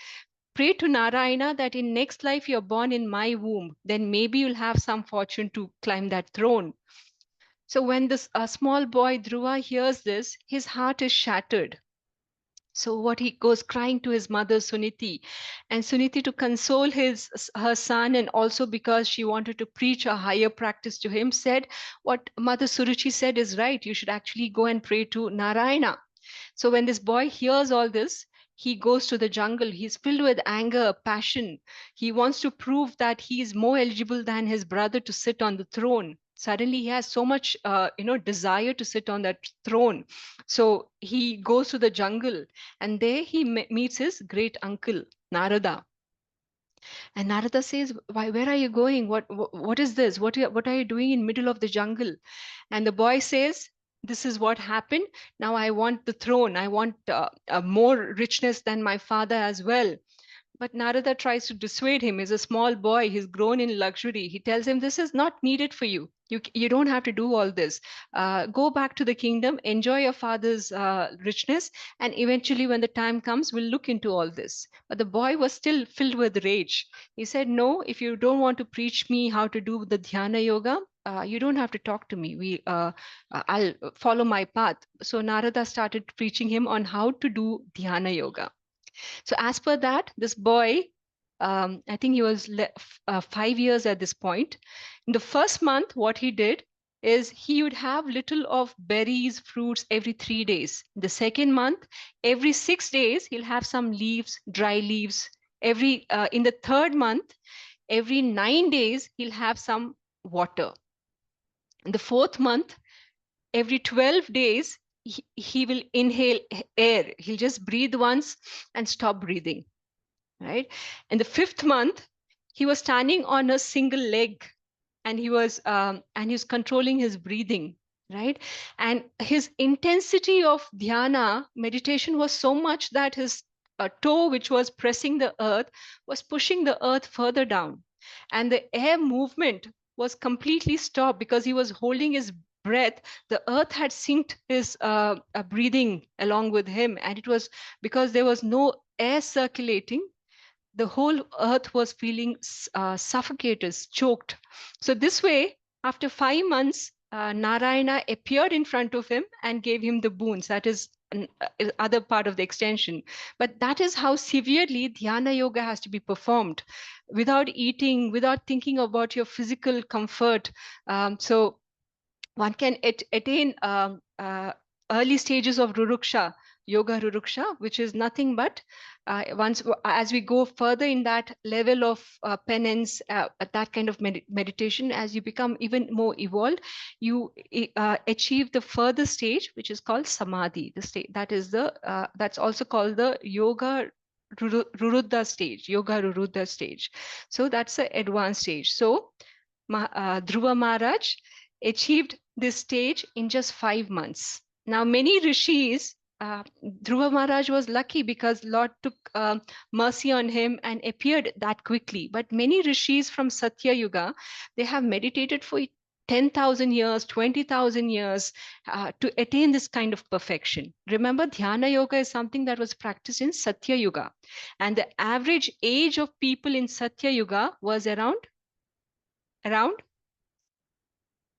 Pray to Narayana that in next life you're born in my womb. Then maybe you'll have some fortune to climb that throne." So when this small boy Dhruva hears this, his heart is shattered. So what he goes crying to his mother Suniti, and Suniti, to console her son, and also because she wanted to preach a higher practice to him, said, what Mother Suruchi said is right. You should actually go and pray to Narayana. So when this boy hears all this, he goes to the jungle. He's filled with anger, passion. He wants to prove that he is more eligible than his brother to sit on the throne. Suddenly he has so much desire to sit on that throne. So he goes to the jungle, and there he meets his great uncle Narada. And Narada says, where are you going? What is this? What are you doing in middle of the jungle? And the boy says, this is what happened. Now I want the throne. I want more richness than my father as well. But Narada tries to dissuade him. He's a small boy. He's grown in luxury. He tells him, this is not needed for you. You don't have to do all this. Go back to the kingdom, enjoy your father's richness, and eventually when the time comes, we'll look into all this. But the boy was still filled with rage. He said, no, if you don't want to preach me how to do the dhyana yoga, you don't have to talk to me. I'll follow my path. So Narada started preaching him on how to do dhyana yoga. So as per that, this boy, I think he was 5 years at this point. In the first month, what he did is he would have little of berries, fruits every 3 days. The second month, every 6 days, he'll have some leaves, dry leaves. In the third month, every 9 days, he'll have some water. In the fourth month, every 12 days, he will inhale air. He'll just breathe once and stop breathing, right? In the fifth month, he was standing on a single leg, and he was controlling his breathing, right? And his intensity of dhyana meditation was so much that his toe, which was pressing the earth, was pushing the earth further down, and the air movement was completely stopped because he was holding his breath. The earth had synced his breathing along with him, and it was because there was no air circulating. The whole earth was feeling suffocated, choked. So this way, after 5 months, Narayana appeared in front of him and gave him the boons. That is other part of the extension. But that is how severely dhyana yoga has to be performed, without eating, without thinking about your physical comfort. So one can attain early stages of ruruksha, yoga ruruksha, which is nothing but as we go further in that level of penance, that kind of meditation, as you become even more evolved, you achieve the further stage, which is called samadhi. The state that is that's also called the yoga ruruddha stage, yoga ruruddha stage. So that's the advanced stage. So Dhruva Maharaj achieved this stage in just 5 months. Now, many rishis, Dhruva Maharaj was lucky because Lord took mercy on him and appeared that quickly. But many rishis from Satya Yuga, they have meditated for 10,000 years, 20,000 years to attain this kind of perfection. Remember, Dhyana Yoga is something that was practiced in Satya Yuga. And the average age of people in Satya Yuga was around?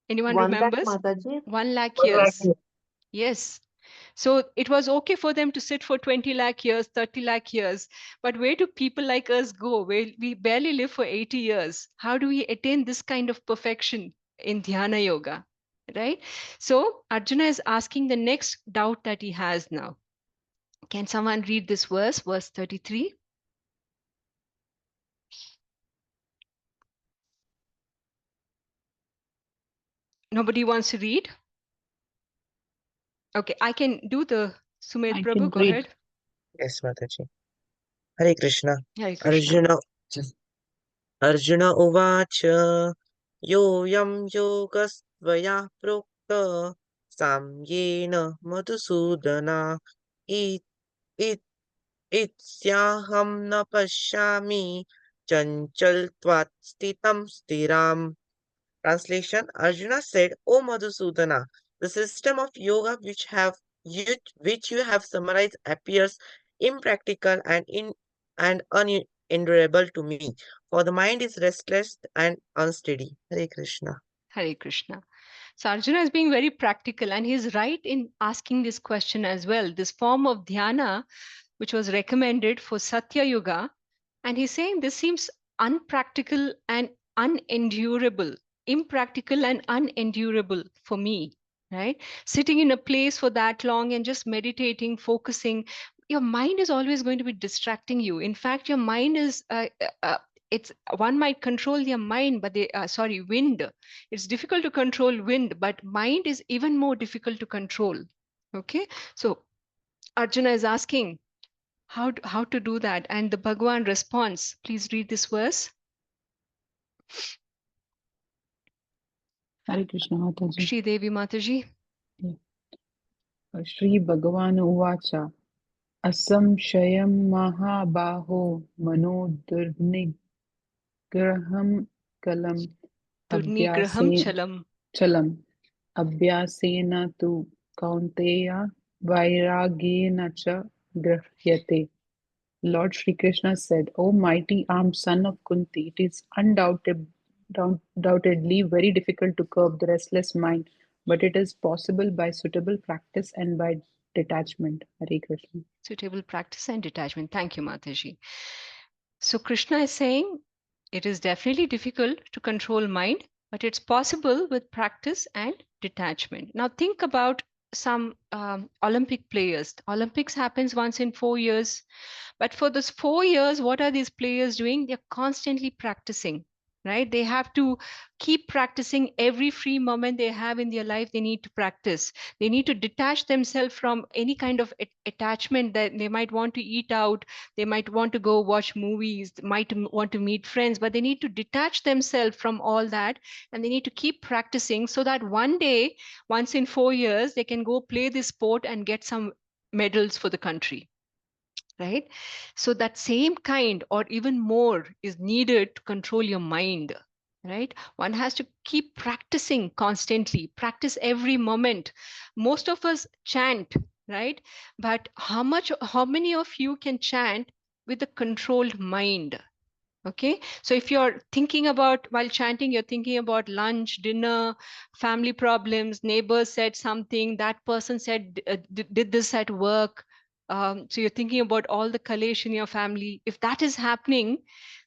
Anyone 1 lakh, remembers? Mataji. 1 lakh years. Yes. So it was okay for them to sit for 20 lakh years, 30 lakh years. But where do people like us go? We barely live for 80 years. How do we attain this kind of perfection in Dhyana Yoga? Right? So Arjuna is asking the next doubt that he has now. Can someone read this verse 33? Nobody wants to read? Okay, I can do the Sumit I Prabhu. can Go read. ahead. Yes, Mataji. Hare Krishna. Hare Krishna. Arjuna Uvacha Yoyam Yogastvaya Prokta Samyena Madhusudana It it Ityaham na pashyami chanchaltvat stitam stiram. Translation: Arjuna said, O Madhusudana, the system of yoga which you have summarized appears impractical and unendurable to me, for the mind is restless and unsteady. Hare Krishna. Hare Krishna. So Arjuna is being very practical, and he's right in asking this question as well. This form of dhyana, which was recommended for Satya Yuga, and he's saying this seems unpractical and unendurable, impractical and unendurable for me, right? Sitting in a place for that long and just meditating, focusing, your mind is always going to be distracting you. In fact, your mind is, it's one might control your mind, but wind. It's difficult to control wind, but mind is even more difficult to control. Okay, so Arjuna is asking, how to do that? And the Bhagwan responds. Please read this verse. Hare Krishna Mataji. Shri Devi Mataji. Shri Bhagavan Uvacha Asamshayam Mahabaho Manodurnigraham Kalam Durnigraham Abhyasena chalam. Abhyasena tu Kaunteya Vairagena cha Grahyate. Lord Shri Krishna said, O mighty armed son of Kunti, it is undoubtedly very difficult to curb the restless mind, but it is possible by suitable practice and by detachment. Hare Krishna. Suitable practice and detachment. Thank you, Mataji. So Krishna is saying it is definitely difficult to control mind, but it's possible with practice and detachment. Now think about some Olympic players. Olympics happens once in 4 years. But for those 4 years, what are these players doing? They're constantly practicing, right? They have to keep practicing every free moment they have in their life. They need to practice. They need to detach themselves from any kind of attachment that they might want to eat out. They might want to go watch movies, might want to meet friends, but they need to detach themselves from all that. And they need to keep practicing so that one day, once in 4 years, they can go play this sport and get some medals for the country. Right? So that same kind or even more is needed to control your mind, right? One has to keep practicing constantly, practice every moment. Most of us chant, right? But how many of you can chant with a controlled mind? Okay, so if you're thinking about while chanting, you're thinking about lunch, dinner, family problems, neighbors said something, that person said did this at work. So you're thinking about all the kalesh in your family. If that is happening,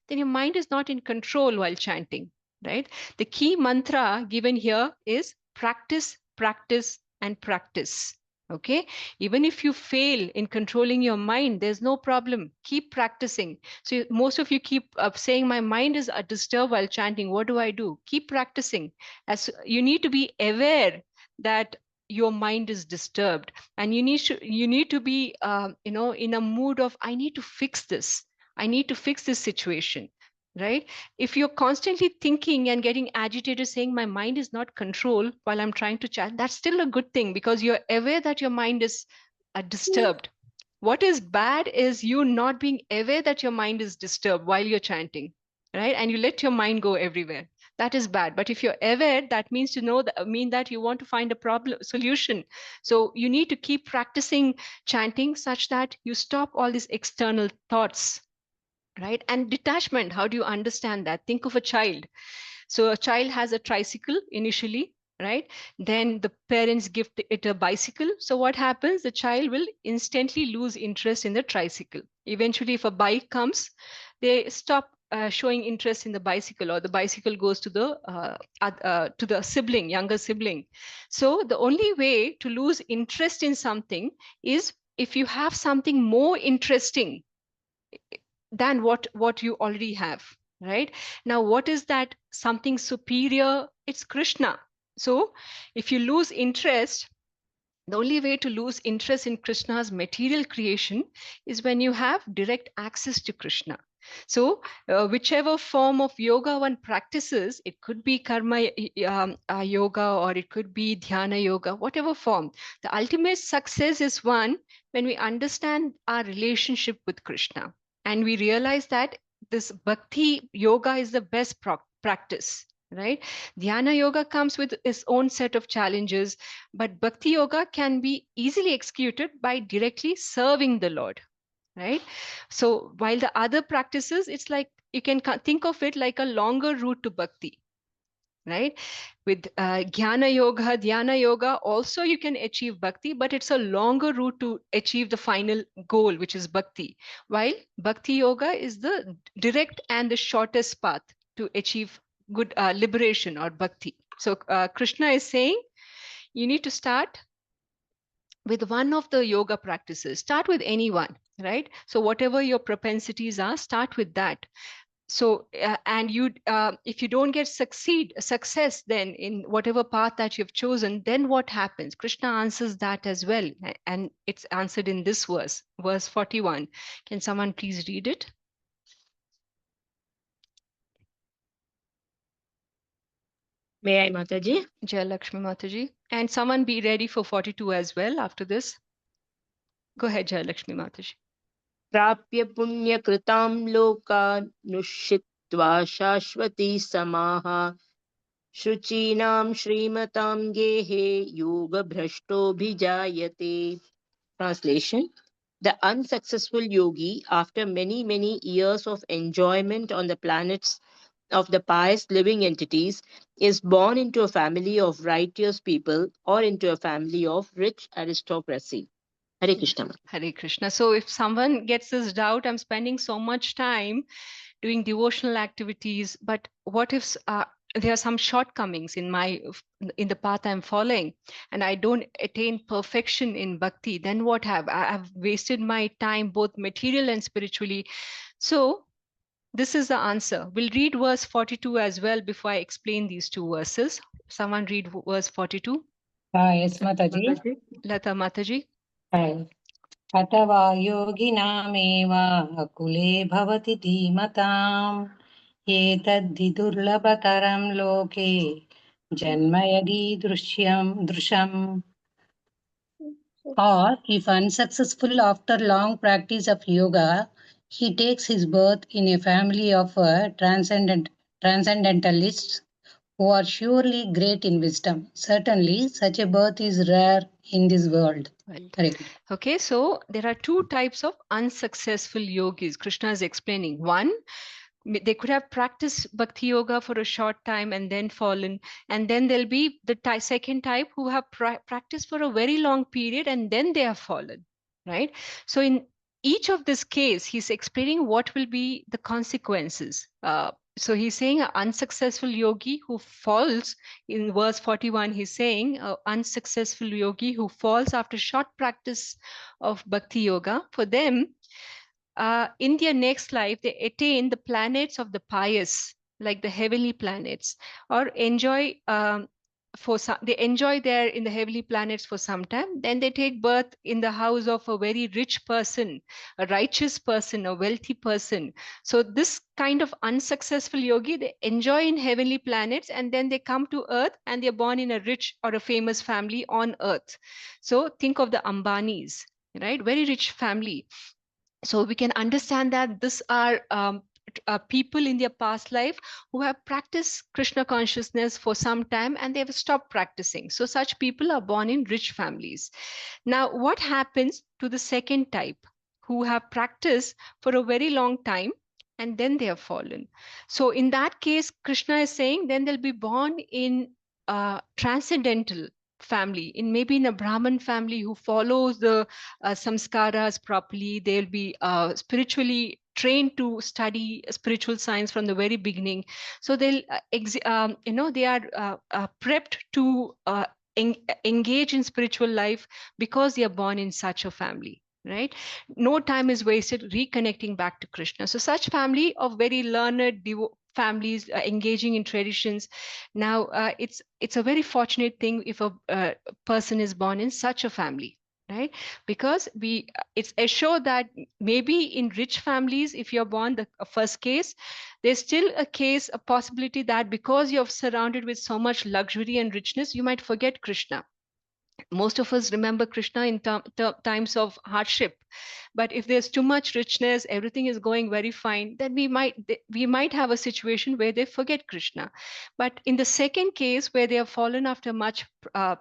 then your mind is not in control while chanting, right? The key mantra given here is practice, practice, and practice. Okay, even if you fail in controlling your mind, there's no problem. Keep practicing. So most of you keep saying, my mind is disturbed while chanting. What do I do? Keep practicing. As you need to be aware that your mind is disturbed, and you need to be in a mood of, I need to fix this. I need to fix this situation. Right? If you're constantly thinking and getting agitated, saying my mind is not controlled while I'm trying to chat, that's still a good thing because you're aware that your mind is disturbed. What is bad is you not being aware that your mind is disturbed while you're chanting, right? And you let your mind go everywhere. That is bad. But if you're aware, that means to know that mean that you want to find a problem solution. So you need to keep practicing chanting such that you stop all these external thoughts, right? And detachment, how do you understand that? Think of a child. So a child has a tricycle initially, right? Then the parents gift it a bicycle. So what happens? The child will instantly lose interest in the tricycle. Eventually, if a bike comes, they stop showing interest in the bicycle, or the bicycle goes to the sibling, younger sibling. So the only way to lose interest in something is if you have something more interesting than what you already have, right? Now what is that something superior? It's Krishna. So if you lose interest, the only way to lose interest in Krishna's material creation is when you have direct access to Krishna. So whichever form of yoga one practices, it could be karma yoga, or it could be dhyana yoga, whatever form, the ultimate success is one when we understand our relationship with Krishna, and we realize that this bhakti yoga is the best practice, right? Dhyana yoga comes with its own set of challenges, but bhakti yoga can be easily executed by directly serving the Lord, right? So while the other practices, it's like you can think of it like a longer route to bhakti, right? With jnana yoga, dhyana yoga, also you can achieve bhakti, but it's a longer route to achieve the final goal, which is bhakti. While bhakti yoga is the direct and the shortest path to achieve good liberation or bhakti. So Krishna is saying you need to start with one of the yoga practices. Start with anyone, right? So whatever your propensities are, start with that. So and you if you don't get success then in whatever path that you've chosen, then what happens? Krishna answers that as well, and it's answered in this verse 41. Can someone please read it? May I, Mataji? Jai Lakshmi Mataji. And someone be ready for 42 as well after this. Go ahead, Jai Lakshmi Mataji. प्राप्य पुण्यकृतां लोकानुष्ठित्वा शाश्वती समाः शुचीनां श्रीमतां गेहे योगभ्रष्टोऽभिजायते. Translation: The unsuccessful yogi, after many years of enjoyment on the planets of the pious living entities, is born into a family of righteous people or into a family of rich aristocracy. Hare Krishna. Hare Krishna. So if someone gets this doubt, I'm spending so much time doing devotional activities, but what if there are some shortcomings in the path I'm following, and I don't attain perfection in bhakti? Then what I've wasted my time both material and spiritually. So this is the answer. We'll read verse 42 as well before I explain these two verses. Someone read verse 42. Yes, Mataji. Lata Mataji. Hi. अथवा योगिनामेव कुले भवति धीमताम् एतद्धि दुर्लभतरं लोके जन्म दृश्यम्. Or if unsuccessful after long practice of yoga, he takes his birth in a family of transcendentalists who are surely great in wisdom. Certainly, such a birth is rare in this world. Okay, so there are two types of unsuccessful yogis. Krishna is explaining. One, they could have practiced bhakti yoga for a short time and then fallen. And then there'll be the second type who have practiced for a very long period and then they have fallen, right? So in each of this case, he's explaining what will be the consequences. So he's saying an unsuccessful yogi who falls, in verse 41, he's saying an unsuccessful yogi who falls after short practice of bhakti yoga, for them, in their next life, they attain the planets of the pious, like the heavenly planets, or enjoy they enjoy there in the heavenly planets for some time. Then they take birth in the house of a very rich person, a righteous person, a wealthy person. So this kind of unsuccessful yogi, they enjoy in heavenly planets, and then they come to earth and they're born in a rich or a famous family on earth. So think of the Ambanis, right? Very rich family. So we can understand that these are people in their past life who have practiced Krishna consciousness for some time and they have stopped practicing. So such people are born in rich families. Now, what happens to the second type who have practiced for a very long time and then they have fallen? So in that case, Krishna is saying then they'll be born in a transcendental family, in maybe in a Brahmin family who follows the samskaras properly. They'll be spiritually trained to study spiritual science from the very beginning. So they'll they are prepped to engage in spiritual life because they are born in such a family, right? No time is wasted reconnecting back to Krishna. So such family of very learned families engaging in traditions. Now it's a very fortunate thing if a person is born in such a family, right? Because it's assured that maybe in rich families, if you're born the first case, there's still a possibility that because you're surrounded with so much luxury and richness, you might forget Krishna. Most of us remember Krishna in times of hardship, but if there's too much richness, everything is going very fine, then we might have a situation where they forget Krishna. But in the second case, where they have fallen after much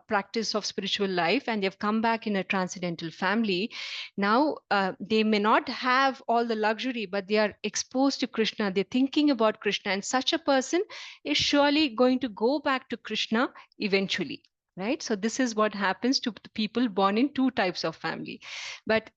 practice of spiritual life and they've come back in a transcendental family, now they may not have all the luxury, but they are exposed to Krishna, they're thinking about Krishna, and such a person is surely going to go back to Krishna eventually, right? So this is what happens to the people born in two types of family. But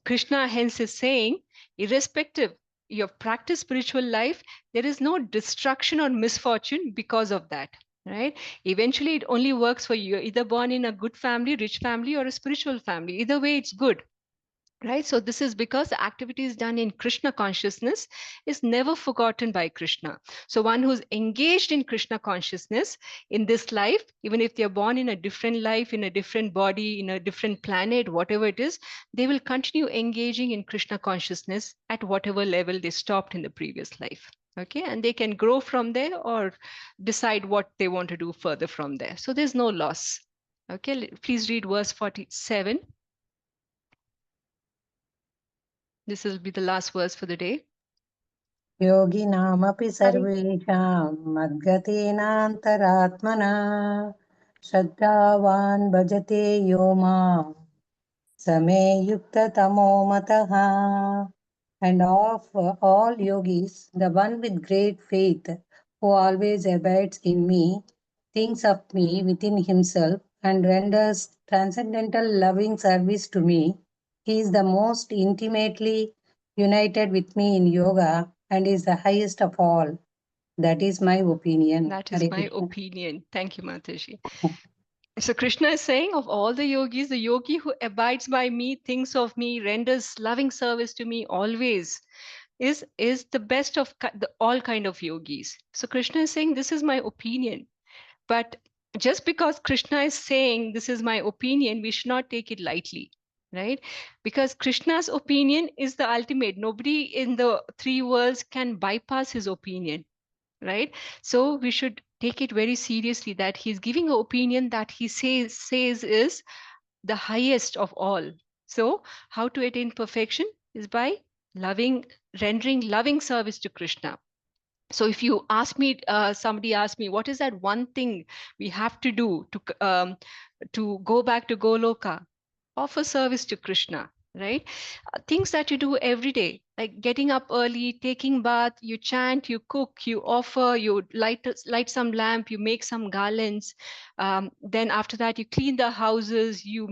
Krishna hence is saying, irrespective you have practiced spiritual life, there is no destruction or misfortune because of that, right? Eventually it only works for you. You're either born in a good family, rich family, or a spiritual family. Either way it's good, right? So this is because the activities done in Krishna consciousness is never forgotten by Krishna. So one who's engaged in Krishna consciousness in this life, even if they're born in a different life, in a different body, in a different planet, whatever it is, they will continue engaging in Krishna consciousness at whatever level they stopped in the previous life. Okay, and they can grow from there or decide what they want to do further from there. So there's no loss. Okay, please read verse 47. This will be the last verse for the day. योगिनामपि Hari सर्वेषां मद्गतेनान्तरात्मना श्रद्धावान् भजते यो मां समे युक्ततमो मतः. And of all yogis, the one with great faith, who always abides in me, thinks of me within himself, and renders transcendental loving service to me, he is the most intimately united with me in yoga and is the highest of all. That is my opinion. That is Hare my Krishna. opinion. Thank you, Mataji. So Krishna is saying, of all the yogis, the yogi who abides by me, thinks of me, renders loving service to me always, is the best of all kind of yogis. So Krishna is saying, this is my opinion. But just because Krishna is saying this is my opinion, we should not take it lightly, right? Because Krishna's opinion is the ultimate. Nobody in the three worlds can bypass his opinion, right? So we should take it very seriously that he's giving an opinion that he says is the highest of all. So how to attain perfection is by rendering loving service to Krishna. So if you ask me, somebody asked me, what is that one thing we have to do to go back to Goloka? Offer service to Krishna, right? Things that you do every day, like getting up early, taking bath, you chant, you cook, you offer, you light some lamp, you make some garlands. Then after that, you clean the houses, you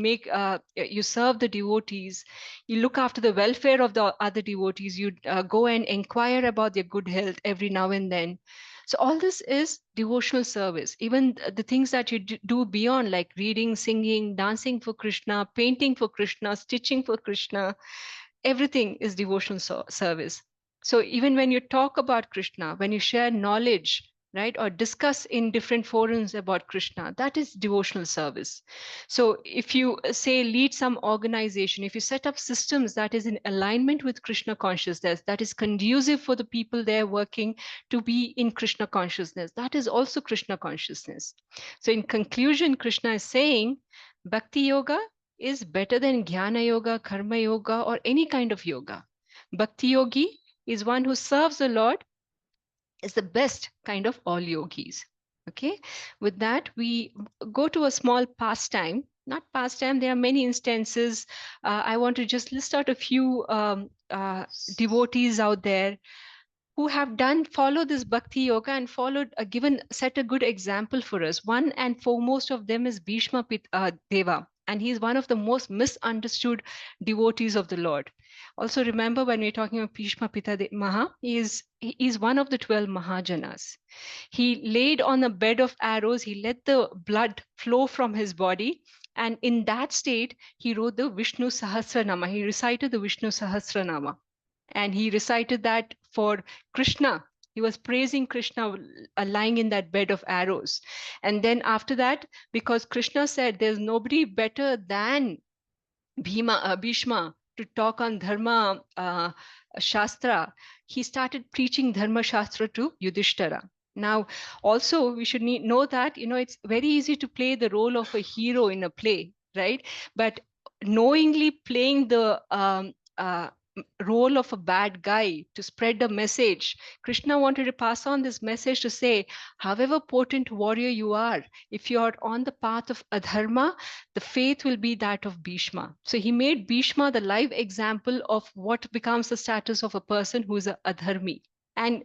serve the devotees, you look after the welfare of the other devotees, you go and inquire about their good health every now and then. So all this is devotional service. Even the things that you do beyond, like reading, singing, dancing for Krishna, painting for Krishna, stitching for Krishna, everything is devotional service. So even when you talk about Krishna, when you share knowledge, right, or discuss in different forums about Krishna, that is devotional service. So if you say lead some organization, if you set up systems that is in alignment with Krishna consciousness, that is conducive for the people there working to be in Krishna consciousness, that is also Krishna consciousness. So in conclusion, Krishna is saying Bhakti Yoga is better than Jnana Yoga, Karma Yoga, or any kind of yoga. Bhakti Yogi is one who serves the Lord, is the best kind of all yogis. Okay, with that, we go to a small pastime. Not pastime, there are many instances. I want to just list out a few devotees out there who have done follow this bhakti yoga and followed given set a good example for us. One and foremost of them is Bhishma Deva, and he is one of the most misunderstood devotees of the Lord. Also remember, when we're talking about Bhishma Maha, he is one of the 12 Mahajanas. He laid on a bed of arrows, he let the blood flow from his body, and in that state he wrote the Vishnu Sahasranama. He recited the Vishnu Sahasranama, and he recited that for Krishna. He was praising Krishna lying in that bed of arrows. And then after that, because Krishna said there's nobody better than Bhishma to talk on Dharma Shastra, he started preaching Dharma Shastra to Yudhishthira. Now, also, we should know that, it's very easy to play the role of a hero in a play, right? But knowingly playing the role of a bad guy to spread a message, Krishna wanted to pass on this message to say, however potent warrior you are, if you are on the path of adharma, the faith will be that of Bhishma. So he made Bhishma the live example of what becomes the status of a person who is a adharmi. And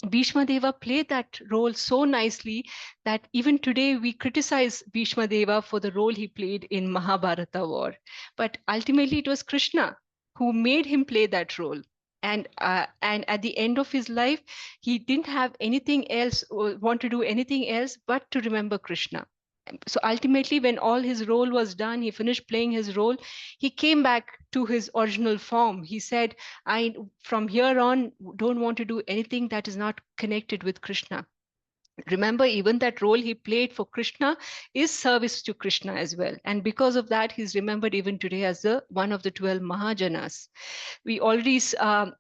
Bhishma Deva played that role so nicely that even today we criticize Bhishma Deva for the role he played in Mahabharata war. But ultimately it was Krishna who made him play that role. And at the end of his life, he didn't have anything else, want to do anything else but to remember Krishna. So ultimately, when all his role was done, he finished playing his role, he came back to his original form. He said, I, from here on, don't want to do anything that is not connected with Krishna. Remember, even that role he played for Krishna is service to Krishna as well. And because of that, he's remembered even today as one of the 12 Mahajanas. We already,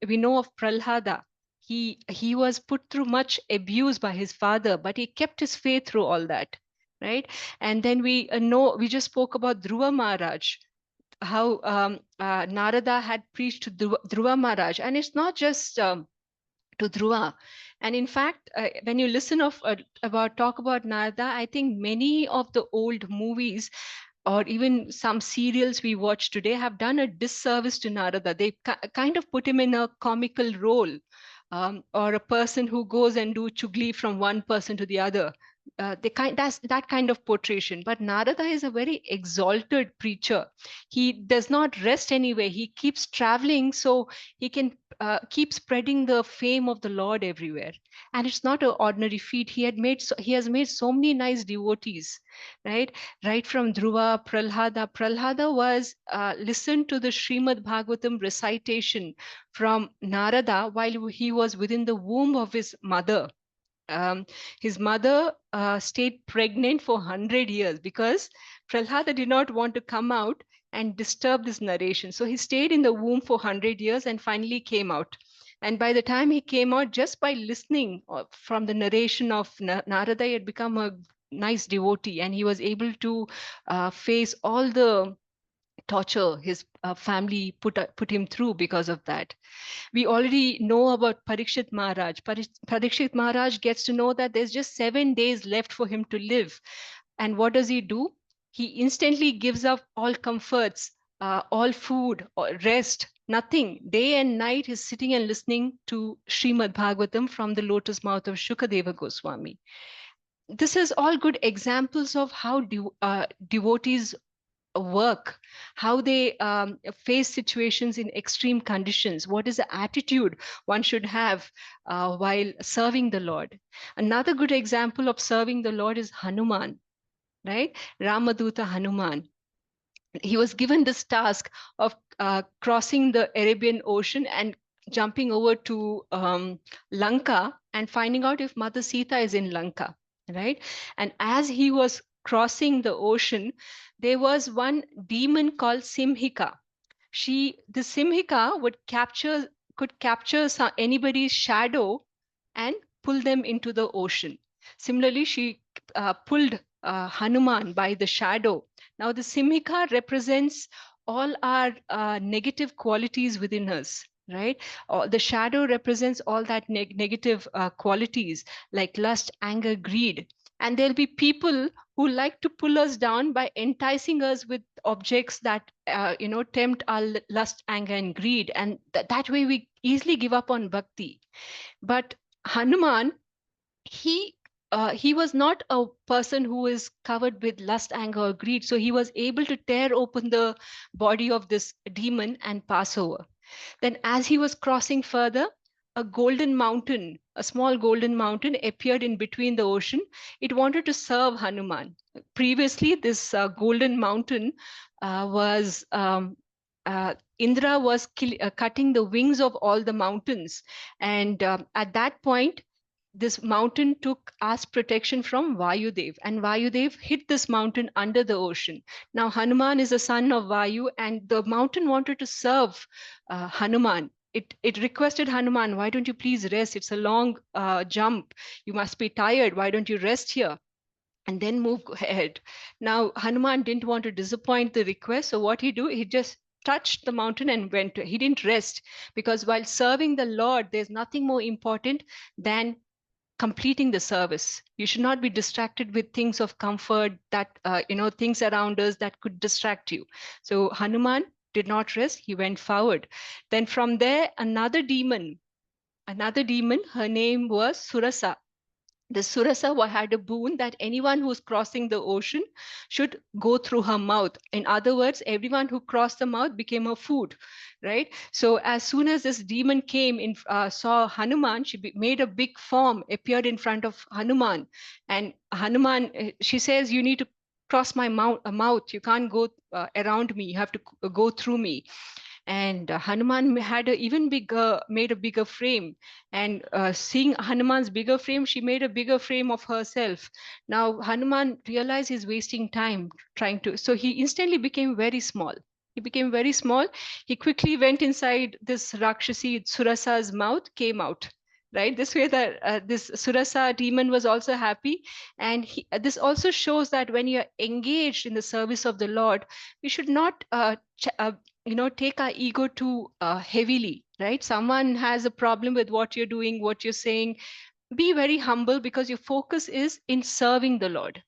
we know of Prahlada. He was put through much abuse by his father, but he kept his faith through all that, right? And then we know, we just spoke about Dhruva Maharaj, how Narada had preached to Dhruva Maharaj. And it's not just to Dhruva. And in fact, when you listen talk about Narada, I think many of the old movies or even some serials we watch today have done a disservice to Narada. They kind of put him in a comical role, or a person who goes and do chugli from one person to the other. That's that kind of portrayal. But Narada is a very exalted preacher. He does not rest anywhere. He keeps traveling so he can keep spreading the fame of the Lord everywhere. And it's not an ordinary feat. He has made so many nice devotees, right? Right from Dhruva, Prahlada. Prahlada was listened to the Srimad Bhagavatam recitation from Narada while he was within the womb of his mother. His mother stayed pregnant for 100 years because Prahlada did not want to come out and disturb this narration. So he stayed in the womb for 100 years and finally came out. And by the time he came out, just by listening from the narration of Narada, he had become a nice devotee, and he was able to face all the torture his family put him through because of that. We already know about Parikshit Maharaj. Parikshit Maharaj gets to know that there's just 7 days left for him to live. And what does he do? He instantly gives up all comforts, all food, or rest, nothing. Day and night he's sitting and listening to Srimad Bhagavatam from the lotus mouth of Shukadeva Goswami. This is all good examples of how devotees work, how they face situations in extreme conditions, what is the attitude one should have while serving the Lord. Another good example of serving the Lord is Hanuman, right? Ramaduta Hanuman. He was given this task of crossing the Arabian Ocean and jumping over to Lanka and finding out if Mother Sita is in Lanka, right? And as he was crossing the ocean, there was one demon called Simhika. The Simhika could capture anybody's shadow and pull them into the ocean. Similarly, she pulled Hanuman by the shadow. Now, the Simhika represents all our negative qualities within us, right? Or the shadow represents all that negative qualities like lust, anger, greed. And there'll be people who like to pull us down by enticing us with objects that tempt our lust, anger, and greed, and that way we easily give up on bhakti. But Hanuman, he was not a person who is covered with lust, anger, or greed, so he was able to tear open the body of this demon and pass over. Then, as he was crossing further, a golden mountain, a small golden mountain, appeared in between the ocean. It wanted to serve Hanuman. Previously, this golden mountain was Indra was cutting the wings of all the mountains, and at that point, this mountain took as protection from Vayudev, and Vayudev hid this mountain under the ocean. Now Hanuman is a son of Vayu, and the mountain wanted to serve Hanuman. It requested Hanuman, why don't you please rest? It's a long jump. You must be tired. Why don't you rest here and then move ahead? Now Hanuman didn't want to disappoint the request, so what he do? He just touched the mountain and went. He didn't rest, because while serving the Lord, there's nothing more important than completing the service. You should not be distracted with things of comfort, that things around us that could distract you. So Hanuman did not rest. He went forward. Then from there, another demon, her name was Surasa. The Surasa had a boon that anyone who's crossing the ocean should go through her mouth. In other words, everyone who crossed the mouth became her food, right? So as soon as this demon came in, saw Hanuman, she made a big form, appeared in front of Hanuman. And Hanuman, she says, you need to cross my mouth. You can't go around me. You have to go through me. And Hanuman had made a bigger frame. And seeing Hanuman's bigger frame, she made a bigger frame of herself. Now Hanuman realized he's wasting time trying to, so he instantly became very small. He became very small. He quickly went inside this Rakshasi Surasa's mouth, came out. Right, this way that this Surasa demon was also happy. And this also shows that when you're engaged in the service of the Lord, we should not take our ego too heavily, right? Someone has a problem with what you're doing, what you're saying, be very humble, because your focus is in serving the Lord,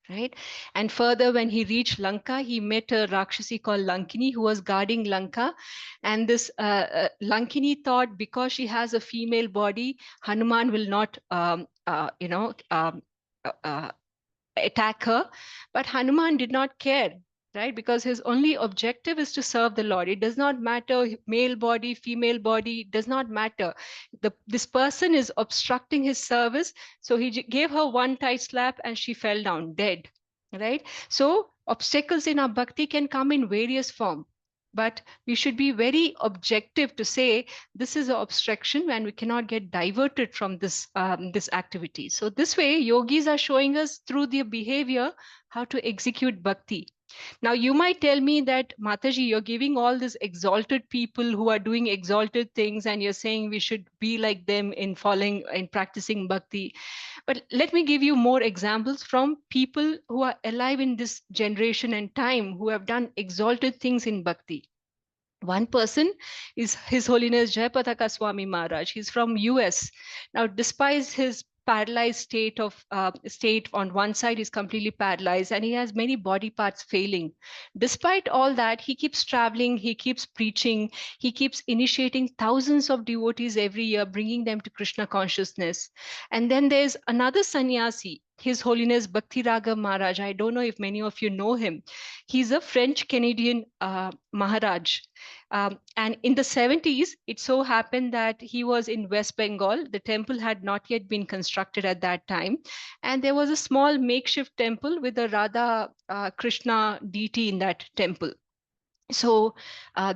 right? And further, when he reached Lanka, he met a Rakshasi called Lankini who was guarding Lanka. And this Lankini thought, because she has a female body, Hanuman will not attack her. But Hanuman did not care, right? Because his only objective is to serve the Lord. It does not matter, male body, female body, does not matter. This person is obstructing his service. So he gave her one tight slap and she fell down dead, right? So obstacles in our bhakti can come in various forms. But we should be very objective to say this is an obstruction and we cannot get diverted from this activity. So this way, yogis are showing us through their behavior how to execute bhakti. Now you might tell me that, Mataji, you're giving all these exalted people who are doing exalted things and you're saying we should be like them in following and practicing bhakti. But let me give you more examples from people who are alive in this generation and time, who have done exalted things in bhakti. One person is His Holiness Jayapataka Swami Maharaj. He's from US. Now, despite his paralyzed state on one side, is completely paralyzed, and he has many body parts failing. Despite all that, he keeps traveling, he keeps preaching, he keeps initiating thousands of devotees every year, bringing them to Krishna consciousness. And then there's another sannyasi, His Holiness Bhakti Raghav Maharaj. I don't know if many of you know him. He's a French-Canadian Maharaj. And in the 70s, it so happened that he was in West Bengal. The temple had not yet been constructed at that time. And there was a small makeshift temple with a Radha Krishna deity in that temple. So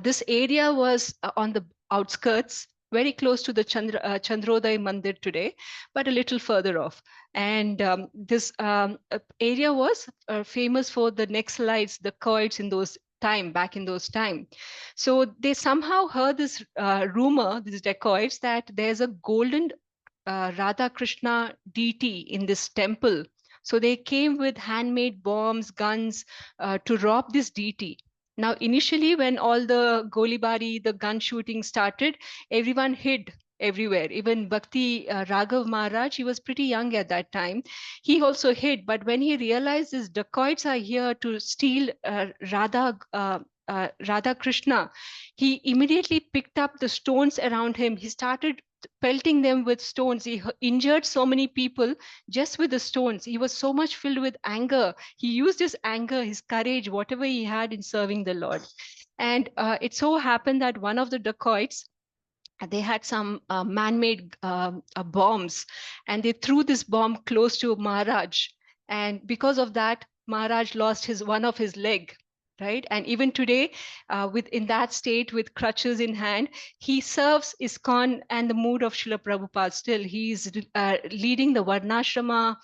this area was on the outskirts, very close to the Chandrodaya Mandir today, but a little further off. And this area was famous for the Naxalites, the Coits back in those time. So they somehow heard this rumor, these dacoits, that there's a golden Radha Krishna deity in this temple. So they came with handmade bombs, guns to rob this deity. Now, initially, when all the golibari, the gun shooting started, everyone hid everywhere. Even Bhakti Raghav Maharaj, he was pretty young at that time. He also hid. But when he realized these dacoits are here to steal Radha Krishna, he immediately picked up the stones around him. He started pelting them with stones. He injured so many people just with the stones. He was so much filled with anger. He used his anger, his courage, whatever he had in serving the Lord. And it so happened that one of the dacoits, they had some man-made bombs, and they threw this bomb close to Maharaj. And because of that, Maharaj lost one of his leg. Right, and even today, in that state with crutches in hand, he serves ISKCON and the mood of Srila Prabhupada. Still, he's leading the Varnashrama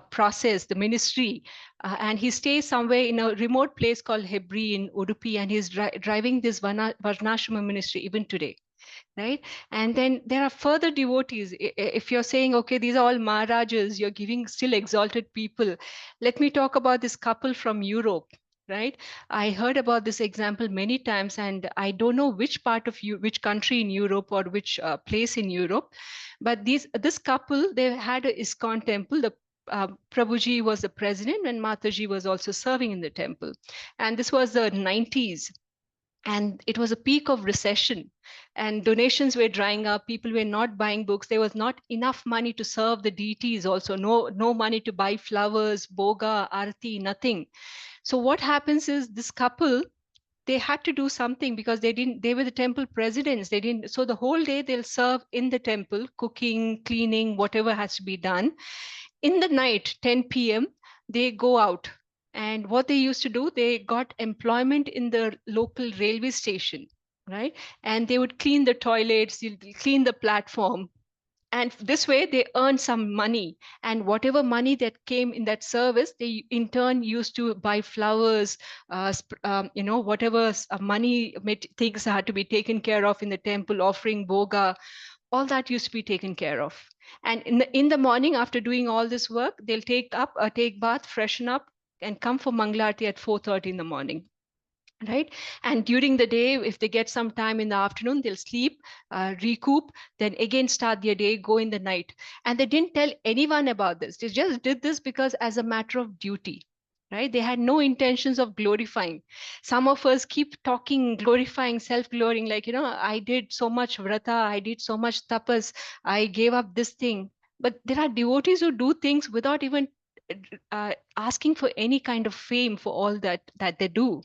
process, the ministry, and he stays somewhere in a remote place called Hebri in Udupi, and he's driving this Varnashrama ministry even today. Right. And then there are further devotees. If you're saying, okay, these are all Maharajas, you're giving still exalted people. Let me talk about this couple from Europe. Right. I heard about this example many times, and I don't know which part of which country in Europe or which place in Europe, but this couple, they had a ISKCON temple. The Prabhuji was the president, and Mataji was also serving in the temple. And this was the 90s. And it was a peak of recession, and donations were drying up. People were not buying books. There was not enough money to serve the deities. Also, no money to buy flowers, boga, arati, nothing. So what happens is, this couple, they had to do something, because they were the temple presidents. They didn't. So the whole day they'll serve in the temple, cooking, cleaning, whatever has to be done. In the night, 10 p.m., they go out. And what they used to do, they got employment in the local railway station, right? And they would clean the toilets, clean the platform. And this way they earn some money. And whatever money that came in that service, they in turn used to buy flowers, whatever money things had to be taken care of in the temple, offering boga, all that used to be taken care of. And in the morning, after doing all this work, they'll take bath, freshen up, and come for Mangalarti at 4:30 in the morning. Right. And during the day, if they get some time in the afternoon, they'll sleep, recoup, then again start their day, go in the night. And they didn't tell anyone about this. They just did this because as a matter of duty. Right. They had no intentions of glorifying. Some of us keep talking, glorifying, self-glorying, like, I did so much vrata, I did so much tapas, I gave up this thing. But there are devotees who do things without even asking for any kind of fame for all that they do.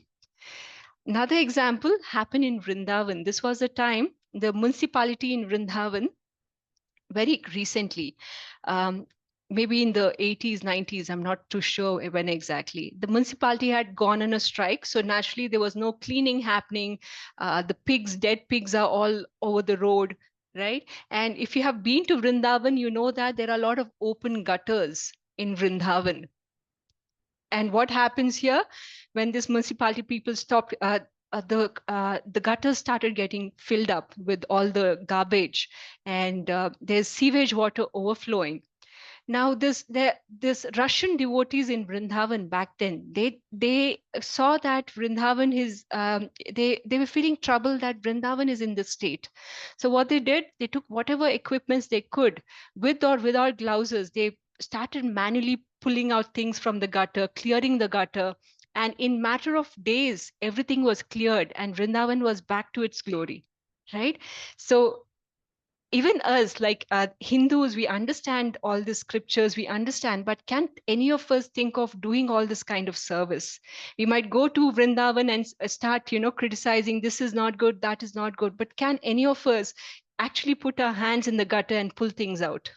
Another example happened in Vrindavan. This was the time the municipality in Vrindavan, very recently, maybe in the 80s, 90s, I'm not too sure when exactly, the municipality had gone on a strike. So naturally, there was no cleaning happening. The dead pigs are all over the road, right? And if you have been to Vrindavan, you know that there are a lot of open gutters in Vrindavan. And what happens here when this municipality people stopped? The gutters started getting filled up with all the garbage, and there's sewage water overflowing. Now, this Russian devotees in Vrindavan back then, they saw that Vrindavan is they were feeling trouble that Vrindavan is in this state. So what they did, they took whatever equipments they could, with or without gloves. They started manually pulling out things from the gutter, clearing the gutter, and in matter of days, everything was cleared, and Vrindavan was back to its glory. Right? So even us, like Hindus, we understand all the scriptures, we understand, but can't any of us think of doing all this kind of service? We might go to Vrindavan and start, criticizing, this is not good, that is not good, but can any of us actually put our hands in the gutter and pull things out?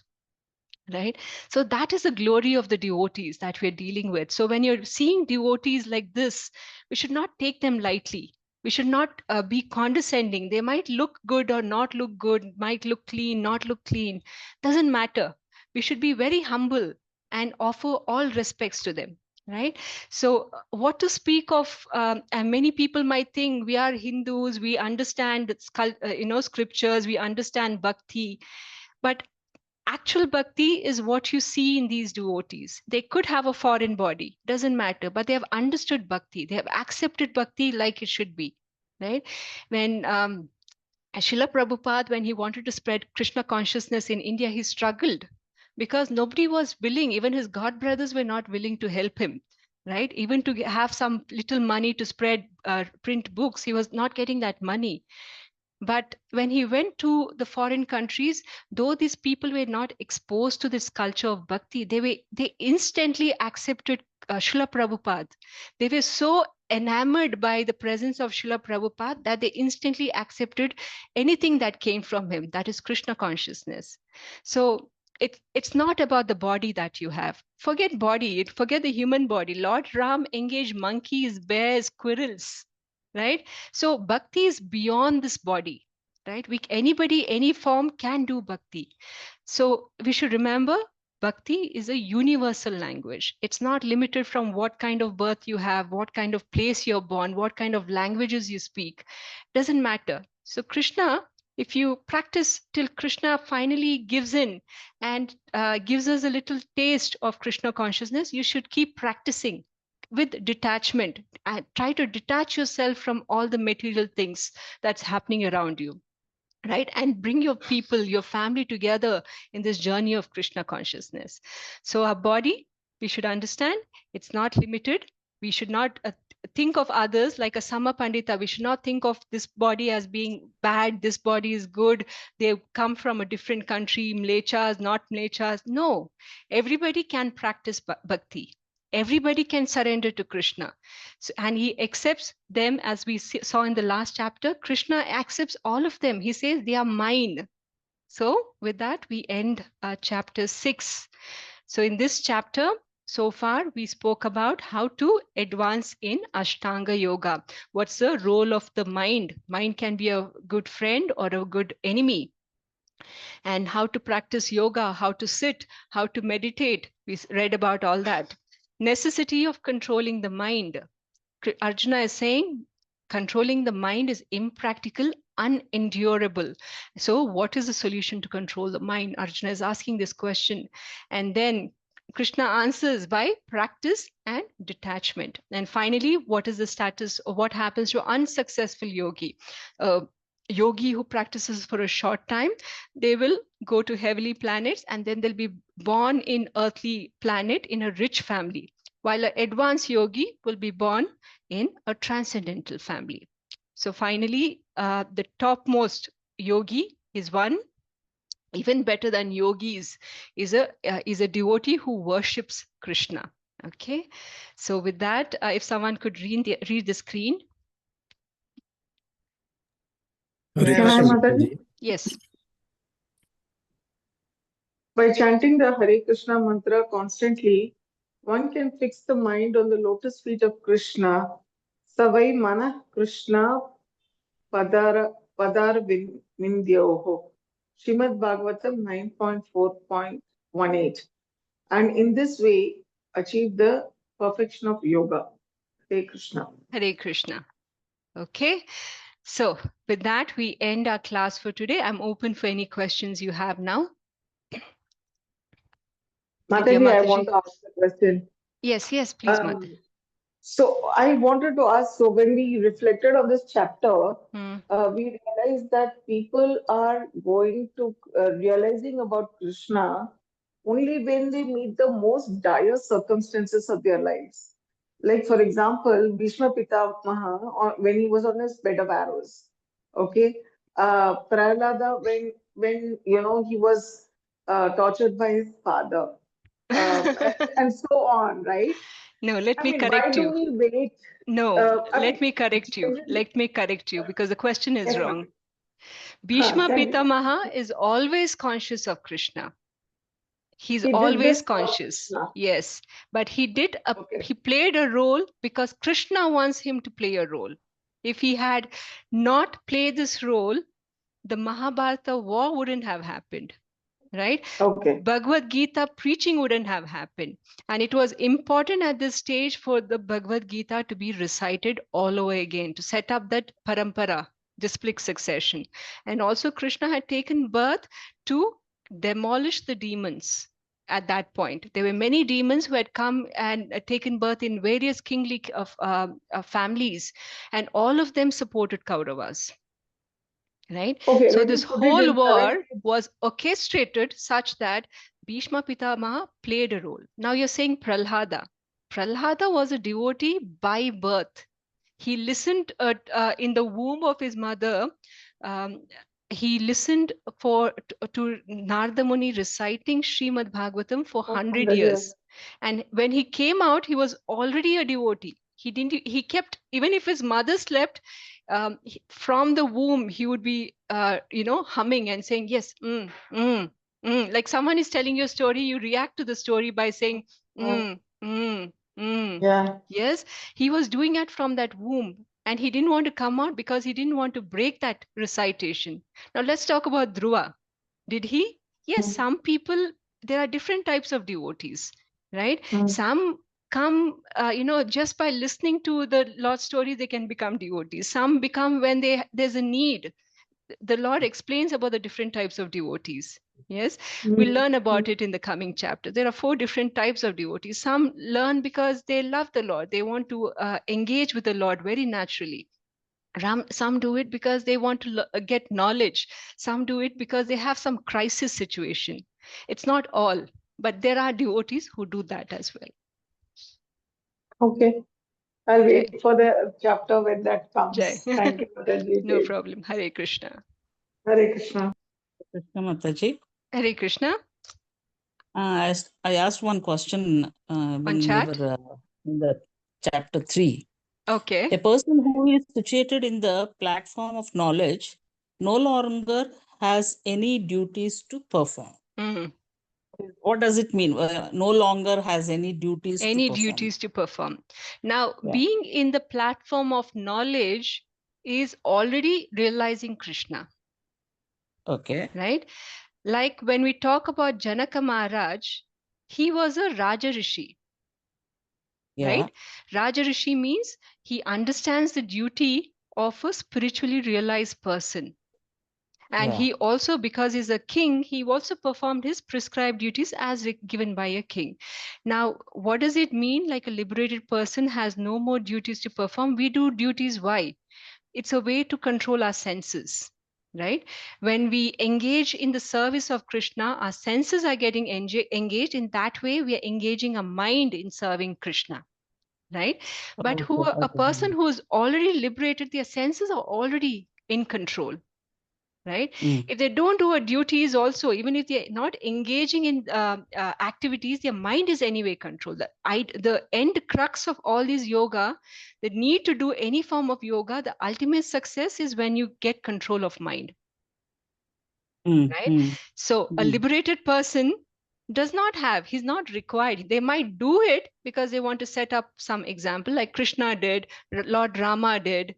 Right? So that is the glory of the devotees that we're dealing with. So when you're seeing devotees like this, we should not take them lightly. We should not be condescending. They might look good or not look good, might look clean, not look clean. Doesn't matter. We should be very humble and offer all respects to them. Right? So what to speak of, and many people might think we are Hindus, we understand scriptures, we understand bhakti, but actual bhakti is what you see in these devotees. They could have a foreign body, doesn't matter, but they have understood bhakti. They have accepted bhakti like it should be, right? When Srila Prabhupada, when he wanted to spread Krishna consciousness in India, he struggled because nobody was willing. Even his god brothers were not willing to help him, right? Even to have some little money to spread, print books, he was not getting that money. But when he went to the foreign countries, though these people were not exposed to this culture of bhakti, they instantly accepted Srila Prabhupada. They were so enamored by the presence of Srila Prabhupada that they instantly accepted anything that came from him, that is Krishna consciousness. So it's not about the body that you have. Forget body, forget the human body. Lord Ram engaged monkeys, bears, squirrels, right? So bhakti is beyond this body, right? Anybody, any form can do bhakti. So we should remember bhakti is a universal language. It's not limited from what kind of birth you have, what kind of place you're born, what kind of languages you speak. Doesn't matter. So Krishna, if you practice till Krishna finally gives in and gives us a little taste of Krishna consciousness, you should keep practicing with detachment. Try to detach yourself from all the material things that's happening around you, right? And bring your people, your family together in this journey of Krishna consciousness. So our body, we should understand, it's not limited. We should not think of others like a Sama Pandita. We should not think of this body as being bad, this body is good, they come from a different country, mlechas, not mlechas. No, everybody can practice bhakti. Everybody can surrender to Krishna. So, and he accepts them, as we saw in the last chapter. Krishna accepts all of them. He says they are mine. So with that, we end chapter 6. So in this chapter, so far, we spoke about how to advance in Ashtanga Yoga. What's the role of the mind? Mind can be a good friend or a good enemy. And how to practice yoga, how to sit, how to meditate. We read about all that. Necessity of controlling the mind. Arjuna is saying controlling the mind is impractical, unendurable. So what is the solution to control the mind? Arjuna is asking this question. And then Krishna answers by practice and detachment. And finally, what is the status or what happens to unsuccessful yogi? Yogi who practices for a short time, they will go to heavenly planets and then they'll be born in earthly planet in a rich family, while an advanced yogi will be born in a transcendental family. So finally, the topmost yogi is one, even better than yogis, is a devotee who worships Krishna. Okay, so with that, if someone could read the screen. Hare Can I, Krishna, Mataji? Mataji. Yes. By chanting the Hare Krishna mantra constantly, one can fix the mind on the lotus feet of Krishna. Savai mana Krishna padar vindyoho. Srimad Bhagavatam 9.4.18. And in this way, achieve the perfection of yoga. Hare Krishna. Hare Krishna. Okay. So with that, we end our class for today. I'm open for any questions you have now. Mataji, I want to ask a question. Yes, please, Mata. So I wanted to ask, so when we reflected on this chapter, we realized that people are going to realizing about Krishna only when they meet the most dire circumstances of their lives. Like, for example, Bhishma Pitamaha, when he was on his bed of arrows, okay? Prahlada, when he was tortured by his father, and so on, right? No, let me correct you. Why do we wait? No, let me correct you. Let me correct you because the question is wrong. Bhishma Pitamaha is always conscious of Krishna. He's always conscious. Yes, but he played a role because Krishna wants him to play a role. If he had not played this role, the Mahabharata war wouldn't have happened. Right? Okay. Bhagavad Gita preaching wouldn't have happened. And it was important at this stage for the Bhagavad Gita to be recited all over again, to set up that parampara, disciplic succession. And also Krishna had taken birth to demolished the demons at that point. There were many demons who had come and taken birth in various kingly families, and all of them supported Kauravas. Right? Okay, So when you this put it whole in current, war was orchestrated such that Bhishma Pitamaha played a role. Now you're saying Prahlada. Prahlada was a devotee by birth. He listened in the womb of his mother. Um, he listened to Narada Muni reciting Srimad Bhagavatam for 100 years. And when he came out, he was already a devotee. He kept, even if his mother slept, from the womb, he would be, humming and saying, yes, like someone is telling you a story, you react to the story by saying, yeah. Yes, he was doing it from that womb, and he didn't want to come out because he didn't want to break that recitation. Now let's talk about Dhruva. Did he? Yes, some people, there are different types of devotees, right? Some come, just by listening to the Lord story, they can become devotees. Some become when there's a need. The Lord explains about the different types of devotees. Yes, we'll learn about it in the coming chapter. There are 4 different types of devotees. Some learn because they love the Lord. They want to engage with the Lord very naturally. Some do it because they want to get knowledge. Some do it because they have some crisis situation. It's not all, but there are devotees who do that as well. Okay. I'll Okay. wait for the chapter when that comes. Jai. Thank you, Mataji. No problem. Hare Krishna. Hare Krishna. Krishna Mataji. Hare Krishna. I asked one question when we chat? were in the chapter 3. Okay. A person who is situated in the platform of knowledge no longer has any duties to perform. What does it mean? No longer has any duties to perform. Duties to perform. Now, being in the platform of knowledge is already realizing Krishna. Okay. Right? Like when we talk about Janaka Maharaj, he was a Raja Rishi. Right? Raja Rishi means he understands the duty of a spiritually realized person. And he also, because he's a king, he also performed his prescribed duties as given by a king. Now, what does it mean? Like a liberated person has no more duties to perform. We do duties. Why? It's a way to control our senses. Right? When we engage in the service of Krishna, our senses are getting engaged. In that way, we are engaging our mind in serving Krishna. Right? But a person who is already liberated, their senses are already in control. Right? If they don't do a duties also, even if they're not engaging in activities, their mind is anyway controlled. The end crux of all this yoga, the need to do any form of yoga, the ultimate success is when you get control of mind. Right? So a liberated person he's not required. They might do it because they want to set up some example, like Krishna did, Lord Rama did,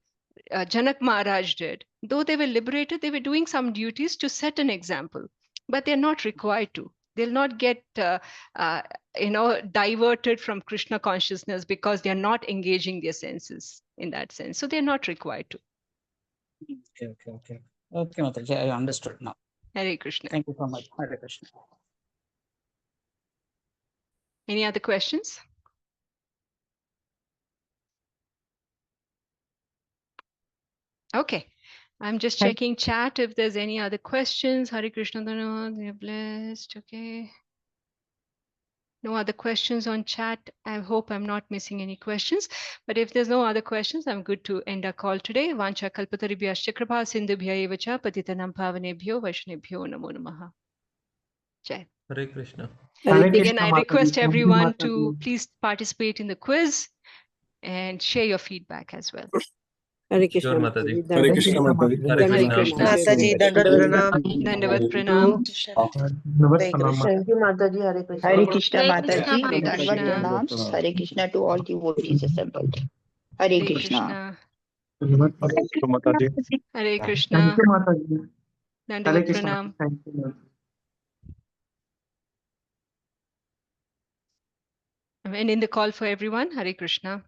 Janak Maharaj did. Though they were liberated, they were doing some duties to set an example, but they're not required to. They'll not get diverted from Krishna consciousness because they're not engaging their senses in that sense. So they're not required to. Okay, Mataji, I understood now. Hare Krishna. Thank you so much. Hare Krishna. Any other questions? Okay. I'm just checking chat if there's any other questions. Hare Krishna, you're blessed. Okay. No other questions on chat. I hope I'm not missing any questions. But if there's no other questions, I'm good to end our call today. Vancha kalpataribhyascha kripa sindhubhya eva cha patitanam pavanebhyo vaishnebhyo namo namaha. Jai. Hare Krishna. Again, I request everyone to please participate in the quiz and share your feedback as well. Hare Krishna Sure, Mataji. Mataji. Hare Krishna Mataji. Hare Krishna. Mataji, Dandavat Pranam. Dandavat Pranam. Jai Krishna. Thank you, Mataji. Hare Krishna. Hare Krishna Hare Mataji, Krishna, Hare Dandavad Krishna. pranams. Hare Krishna to all devotees assembled. Hare Hare Krishna. Krishna. Hare Krishna. Dandavat Pranam. And in the call for everyone, Hare Krishna.